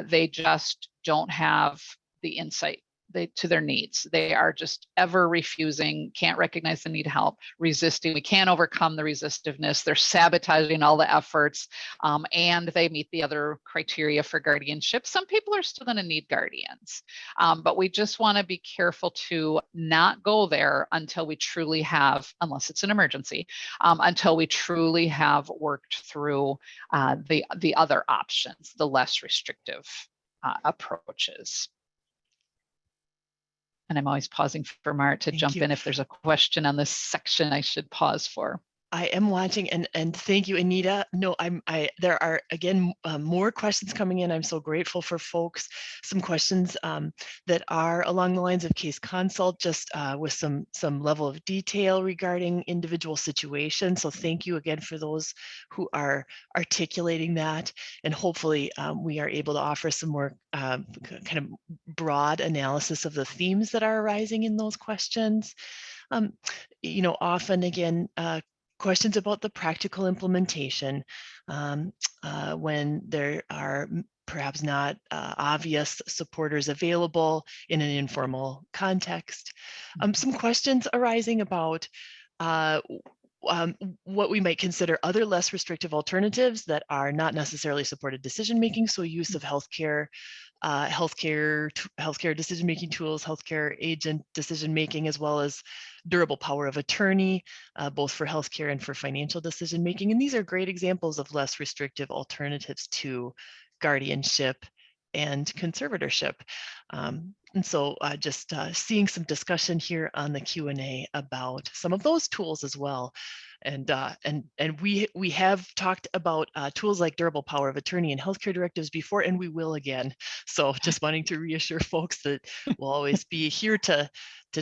Speaker 2: they just don't have the insight to their needs. They are just ever refusing, can't recognize the need help, resisting. We can't overcome the resistiveness. They're sabotaging all the efforts, and they meet the other criteria for guardianship. Some people are still going to need guardians, but we just want to be careful to not go there until we truly have, unless it's an emergency, until we truly have worked through the other options, the less restrictive approaches. And I'm always pausing for Mart to jump in if there's a question on this section I should pause for.
Speaker 3: I am watching, and thank you, Anita. No, there are again more questions coming in. I'm so grateful for folks. Some questions that are along the lines of case consult, just with some level of detail regarding individual situations. So thank you again for those who are articulating that, and hopefully we are able to offer some more kind of broad analysis of the themes that are arising in those questions. Often again. Questions about the practical implementation when there are perhaps not obvious supporters available in an informal context. Some questions arising about what we might consider other less restrictive alternatives that are not necessarily supported decision-making, so use of healthcare decision-making tools, healthcare agent decision-making, as well as durable power of attorney, both for healthcare and for financial decision-making. And these are great examples of less restrictive alternatives to guardianship and conservatorship. And so just seeing some discussion here on the Q&A about some of those tools as well. And we have talked about tools like durable power of attorney and healthcare directives before, and we will again. So just wanting to reassure folks that we'll always be here to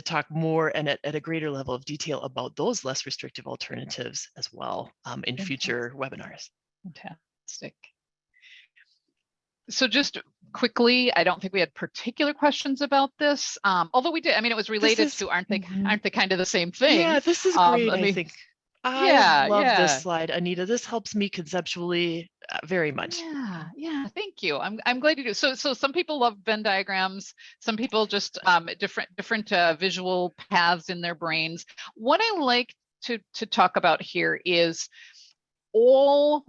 Speaker 3: talk more and at a greater level of detail about those less restrictive alternatives as well in future webinars.
Speaker 2: Fantastic. So just quickly, I don't think we had particular questions about this, although we did. I mean, it was related to aren't they kind of the same thing?
Speaker 3: Yeah, this is great. I think I love this slide, Anita. This helps me conceptually very much.
Speaker 2: Yeah. Thank you. I'm glad you do. So some people love Venn diagrams. Some people just different visual paths in their brains. What I like to talk about here is all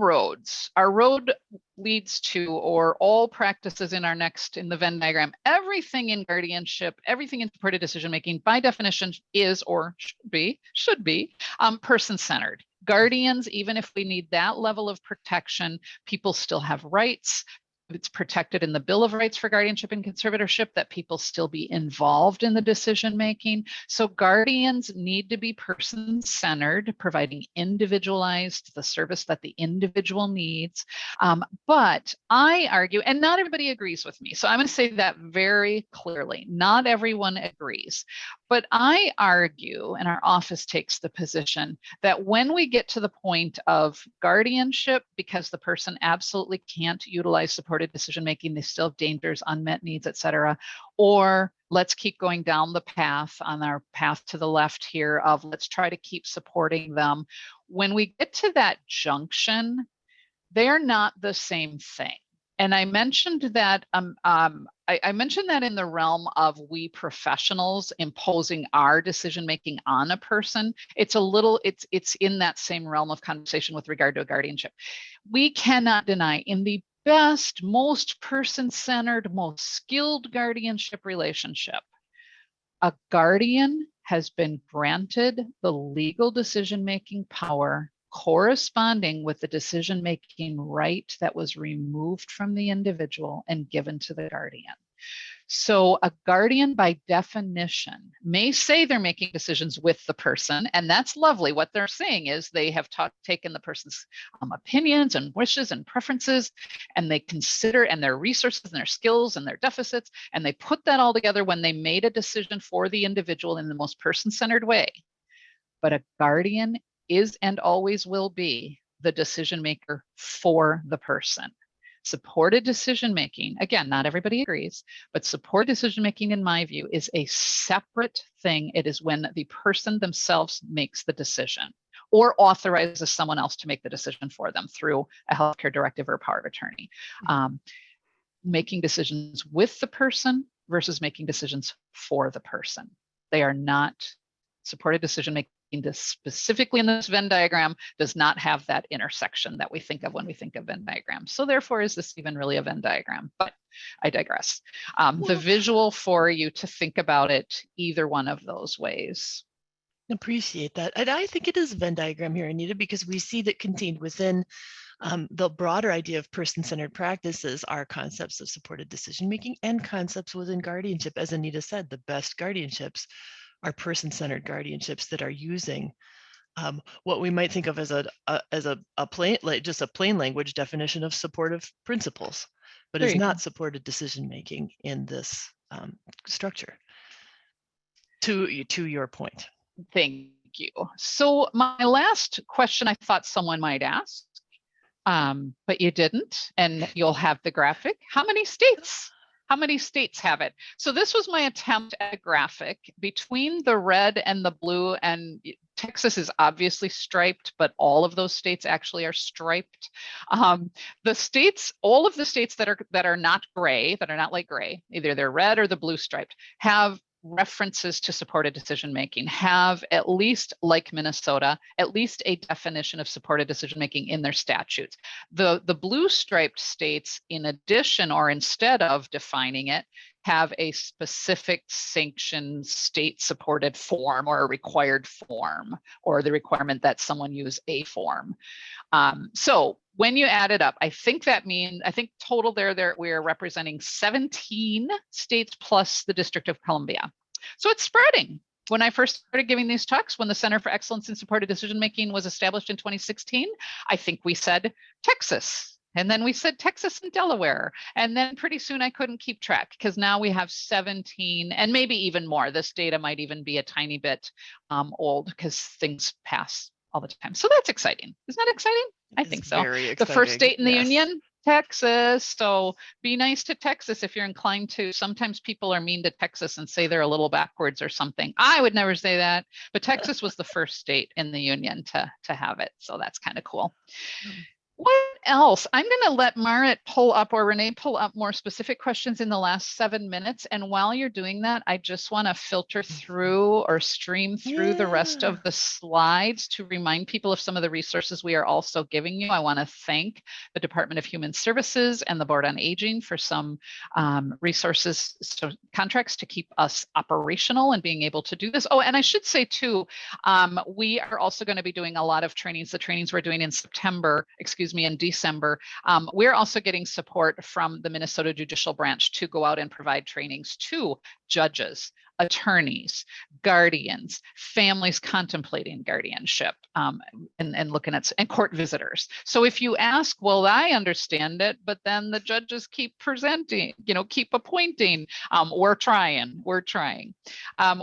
Speaker 2: roads. Our road leads to, or all practices in the Venn diagram, everything in guardianship, everything in supported decision making by definition is or should be person-centered. Guardians, even if we need that level of protection, people still have rights. It's protected in the Bill of Rights for guardianship and conservatorship that people still be involved in the decision making. So guardians need to be person-centered, providing individualized the service that the individual needs. But I argue, and not everybody agrees with me, so I'm going to say that very clearly. Not everyone agrees. But I argue, and our office takes the position, that when we get to the point of guardianship, because the person absolutely can't utilize supported decision-making, they still have dangers, unmet needs, et cetera, or let's keep going down the path on our path to the left here of let's try to keep supporting them. When we get to that junction, they're not the same thing. And I mentioned that I mentioned that in the realm of we professionals imposing our decision making on a person. It's in that same realm of conversation with regard to a guardianship. We cannot deny in the best, most person-centered, most skilled guardianship relationship, a guardian has been granted the legal decision-making power corresponding with the decision-making right that was removed from the individual and given to the guardian. So a guardian by definition may say they're making decisions with the person, and that's lovely. What they're saying is they have taken the person's opinions and wishes and preferences, and they consider and their resources and their skills and their deficits, and they put that all together when they made a decision for the individual in the most person-centered way. But a guardian is and always will be the decision maker for the person. Supported decision making, again, not everybody agrees, but supported decision making, in my view, is a separate thing. It is when the person themselves makes the decision or authorizes someone else to make the decision for them through a healthcare directive or power of attorney. Making decisions with the person versus making decisions for the person. They are not supported decision making. Specifically in this Venn diagram does not have that intersection that we think of when we think of Venn diagrams. So therefore, is this even really a Venn diagram? But I digress. The visual for you to think about it either one of those ways.
Speaker 3: Appreciate that. And I think it is a Venn diagram here, Anita, because we see that contained within the broader idea of person-centered practices are concepts of supported decision-making and concepts within guardianship. As Anita said, the best guardianships are person-centered guardianships that are using what we might think of as a plain, like just a plain language definition of supportive principles, but is not supported decision-making in this structure. To your point.
Speaker 2: Thank you. So my last question I thought someone might ask, but you didn't, and you'll have the graphic. How many states? How many states have it? So this was my attempt at a graphic between the red and the blue, and Texas is obviously striped, but all of those states actually are striped. The states, all of the states that are not gray, that are not light gray, either they're red or the blue striped, have references to supported decision-making, have at least, like Minnesota, at least a definition of supported decision-making in their statutes. The blue striped states, in addition or instead of defining it, have a specific sanctioned state-supported form or a required form, or the requirement that someone use a form. So when you add it up, I think that means, I think total there we are representing 17 states plus the District of Columbia. So it's spreading. when I first started giving these talks, when the Center for Excellence in Supported Decision Making was established in 2016, I think we said Texas. And then we said Texas and Delaware. And then pretty soon I couldn't keep track because now we have 17 and maybe even more. This data might even be a tiny bit old because things pass all the time. So that's exciting. Isn't that exciting? I think so.
Speaker 3: Very exciting.
Speaker 2: The first state in the
Speaker 3: Yes.
Speaker 2: union, Texas. So be nice to Texas if you're inclined to. Sometimes people are mean to Texas and say they're a little backwards or something. I would never say that, but Texas was the first state in the union to have it. So that's kind of cool. What else? I'm going to let Marit pull up or Renee pull up more specific questions in the last 7 minutes. And while you're doing that, I just want to filter through or stream through the rest of the slides to remind people of some of the resources we are also giving you. I want to thank the Department of Human Services and the Board on Aging for some resources, so contracts to keep us operational and being able to do this. Oh, and I should say too, we are also going to be doing a lot of trainings. The trainings we're doing in September, in December, we're also getting support from the Minnesota Judicial Branch to go out and provide trainings to judges, attorneys, guardians, families contemplating guardianship, and looking at and court visitors. So if you ask, well, I understand it, but then the judges keep presenting, keep appointing. We're trying.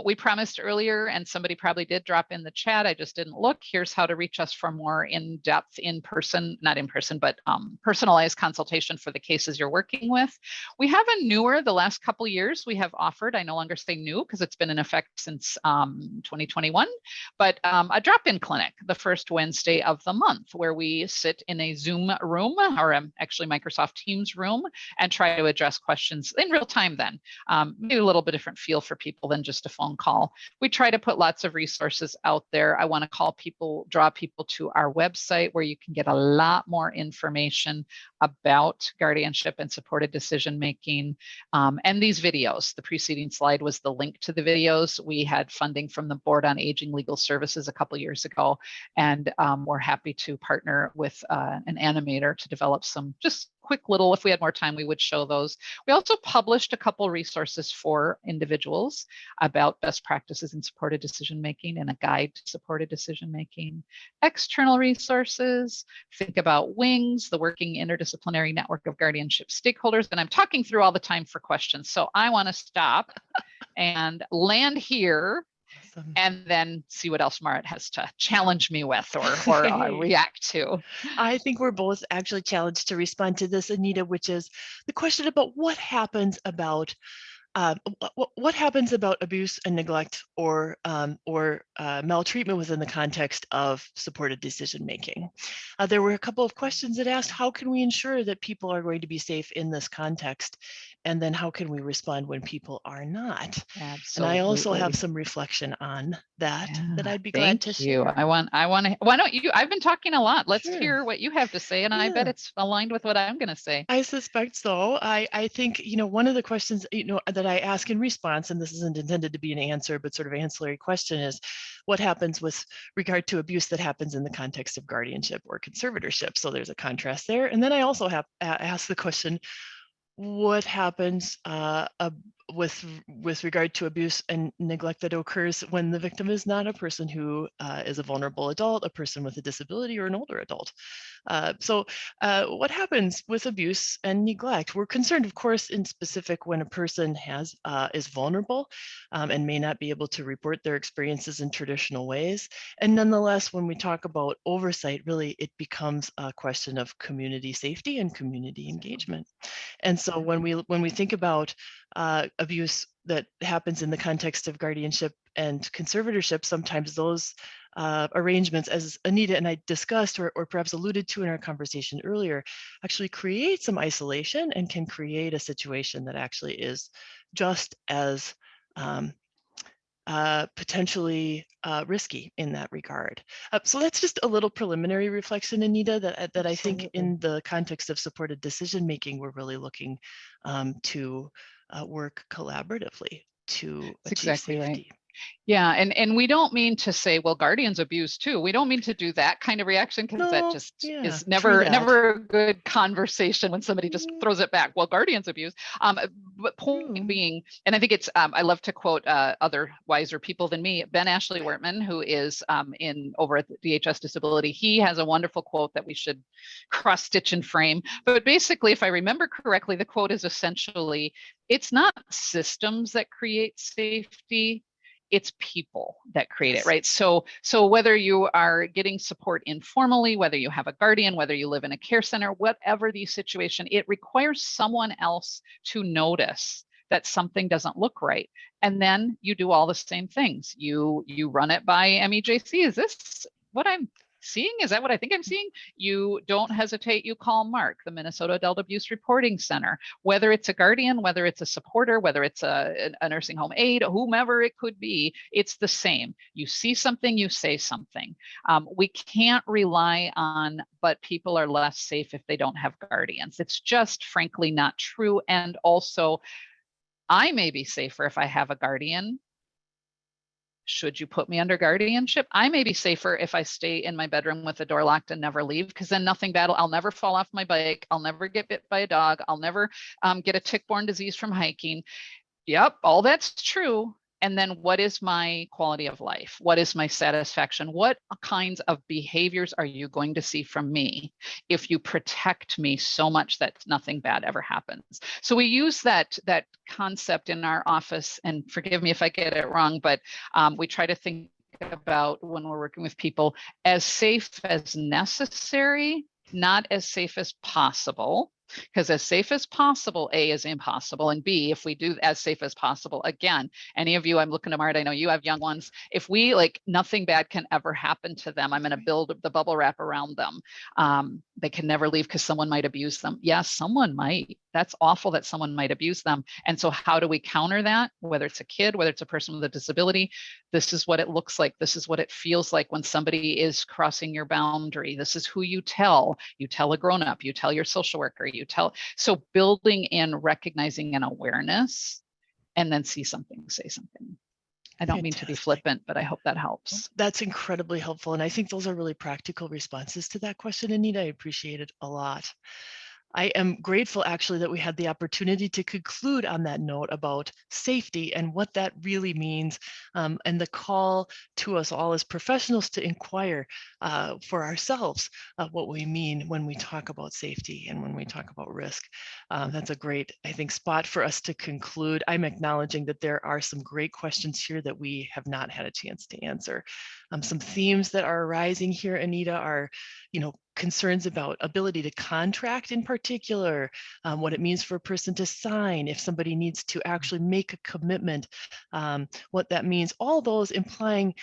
Speaker 2: We promised earlier, and somebody probably did drop in the chat. I just didn't look. Here's how to reach us for more in-depth, not in person, but personalized consultation for the cases you're working with. We have a newer, the last couple years we have offered, I no longer say new because it's been in effect since 2021, but a drop-in clinic the first Wednesday of the month where we sit in a Zoom room or actually Microsoft Teams room and try to address questions in real time then. Maybe a little bit different feel for people than just a phone call. We try to put lots of resources out there. I want to draw people to our website where you can get a lot more information about guardianship and supported decision making, and these videos. The preceding slide was the link to the videos. We had funding from the Board on Aging Legal Services a couple years ago, and we're happy to partner with an animator to develop some just quick little, if we had more time, we would show those. We also published a couple resources for individuals about best practices in supported decision-making and a guide to supported decision-making. External resources, think about WINGS, the Working Interdisciplinary Network of Guardianship Stakeholders. And I'm talking through all the time for questions. So I want to stop and land here. Awesome. And then see what else Marit has to challenge me with or react to.
Speaker 3: I think we're both actually challenged to respond to this, Anita, which is the question about what happens about abuse and neglect or maltreatment within the context of supported decision making. There were a couple of questions that asked, how can we ensure that people are going to be safe in this context? And then how can we respond when people are not?
Speaker 2: Absolutely.
Speaker 3: And I also have some reflection on that I'd be glad to share.
Speaker 2: Thank you. I want to, why don't you, I've been talking a lot. Let's
Speaker 3: Sure.
Speaker 2: hear what you have to say. And I bet it's aligned with what I'm going to say.
Speaker 3: I suspect so. I think, one of the questions, that I ask in response, and this isn't intended to be an answer, but sort of ancillary question is, what happens with regard to abuse that happens in the context of guardianship or conservatorship? So there's a contrast there. And then I also have asked the question, what happens with regard to abuse and neglect that occurs when the victim is not a person who is a vulnerable adult, a person with a disability, or an older adult? So what happens with abuse and neglect? We're concerned, of course, in specific when a person is vulnerable and may not be able to report their experiences in traditional ways. And nonetheless, when we talk about oversight, really, it becomes a question of community safety and community engagement. And so when we think about abuse that happens in the context of guardianship and conservatorship, sometimes those arrangements, as Anita and I discussed or perhaps alluded to in our conversation earlier, actually create some isolation and can create a situation that actually is just as potentially risky in that regard. So that's just a little preliminary reflection, Anita, that I think in the context of supported decision-making, we're really looking to work collaboratively to achieve
Speaker 2: exactly
Speaker 3: safety.
Speaker 2: Right. Yeah, and we don't mean to say, well, guardians abuse too. We don't mean to do that kind of reaction, because that
Speaker 3: No,
Speaker 2: just
Speaker 3: yeah,
Speaker 2: is
Speaker 3: true that.
Speaker 2: never a good conversation when somebody just
Speaker 3: Mm,
Speaker 2: throws it back. Well, guardians abuse. But point
Speaker 3: true.
Speaker 2: being, and I think it's I love to quote other wiser people than me, Ben Ashley Wortman, who is in over at DHS Disability. He has a wonderful quote that we should cross stitch and frame. But basically, if I remember correctly, the quote is essentially, it's not systems that create safety, it's people that create it,
Speaker 3: Yes.
Speaker 2: right? So whether you are getting support informally, whether you have a guardian, whether you live in a care center, whatever the situation, it requires someone else to notice that something doesn't look right. And then you do all the same things. You run it by MEJC. Is this what I'm seeing? Is that what I think I'm seeing? You don't hesitate. You call Mark, the Minnesota Adult Abuse Reporting Center, whether it's a guardian, whether it's a supporter, whether it's a nursing home aide, whomever it could be, it's the same. You see something, you say something. We can't rely on, but people are less safe if they don't have guardians. It's just frankly not true. And also, I may be safer if I have a guardian. Should you put me under guardianship? I may be safer if I stay in my bedroom with the door locked and never leave, because then nothing bad, I'll never fall off my bike. I'll never get bit by a dog. I'll never get a tick-borne disease from hiking. Yep, all that's true. And then what is my quality of life? What is my satisfaction? What kinds of behaviors are you going to see from me if you protect me so much that nothing bad ever happens? So we use that concept in our office, and forgive me if I get it wrong, but we try to think about, when we're working with people, as safe as necessary, not as safe as possible. Because as safe as possible, A, is impossible. And B, if we do as safe as possible, again, any of you, I'm looking to Mart, I know you have young ones. If we, like, nothing bad can ever happen to them, I'm going to build the bubble wrap around them. They can never leave because someone might abuse them. Yes, someone might. That's awful that someone might abuse them. And so how do we counter that? Whether it's a kid, whether it's a person with a disability, this is what it looks like. This is what it feels like when somebody is crossing your boundary. This is who you tell. You tell a grown-up, you tell your social worker, you tell. So building in recognizing an awareness, and then see something, say something. I don't mean to be flippant, but I hope that helps.
Speaker 3: That's incredibly helpful. And I think those are really practical responses to that question, Anita. I appreciate it a lot. I am grateful actually that we had the opportunity to conclude on that note about safety and what that really means, and the call to us all as professionals to inquire for ourselves what we mean when we talk about safety and when we talk about risk. That's a great, I think, spot for us to conclude. I'm acknowledging that there are some great questions here that we have not had a chance to answer. Some themes that are arising here, Anita, are, concerns about ability to contract in particular, what it means for a person to sign, if somebody needs to actually make a commitment, what that means, all those implying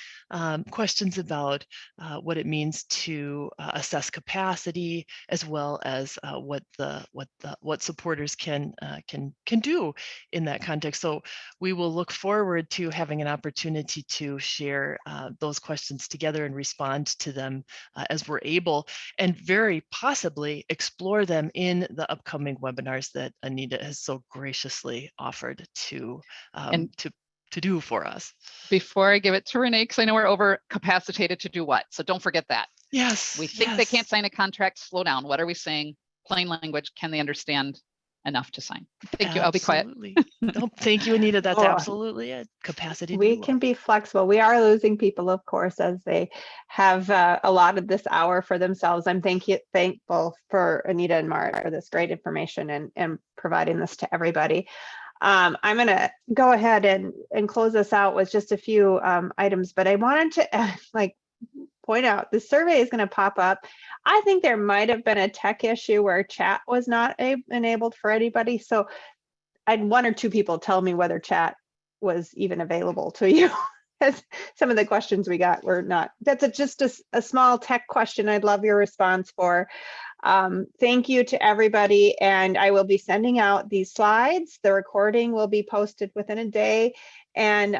Speaker 3: questions about what it means to assess capacity, as well as what supporters can do in that context. So we will look forward to having an opportunity to share those questions together and respond to them as we're able, and very possibly explore them in the upcoming webinars that Anita has so graciously offered to do for us.
Speaker 2: Before I give it to Renee, because I know we're over capacitated to do what, so don't forget that.
Speaker 3: Yes.
Speaker 2: We think they can't sign a contract. Slow down. What are we saying? Plain language. Can they understand enough to sign? Thank you. I'll be quiet.
Speaker 3: No, thank you, Anita. That's
Speaker 1: Oh,
Speaker 3: absolutely it. Capacity.
Speaker 1: we can be flexible. We are losing people, of course, as they have allotted this hour for themselves. I'm thankful for Anita and Mart for this great information and providing this to everybody. I'm going to go ahead and close this out with just a few items, but I wanted to point out the survey is going to pop up. I think there might have been a tech issue where chat was not enabled for anybody. So I had one or two people tell me whether chat was even available to you. As some of the questions we got were not. That's just a small tech question I'd love your response for. Thank you to everybody, and I will be sending out these slides. The recording will be posted within a day, and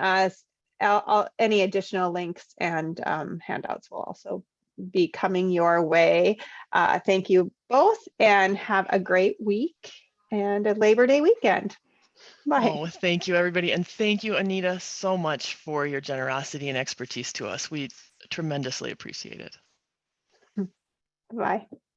Speaker 1: any additional links and handouts will also be coming your way. Thank you both, and have a great week and a Labor Day weekend. Bye.
Speaker 3: Oh, thank you, everybody. And thank you, Anita, so much for your generosity and expertise to us. We tremendously appreciate it.
Speaker 1: Bye.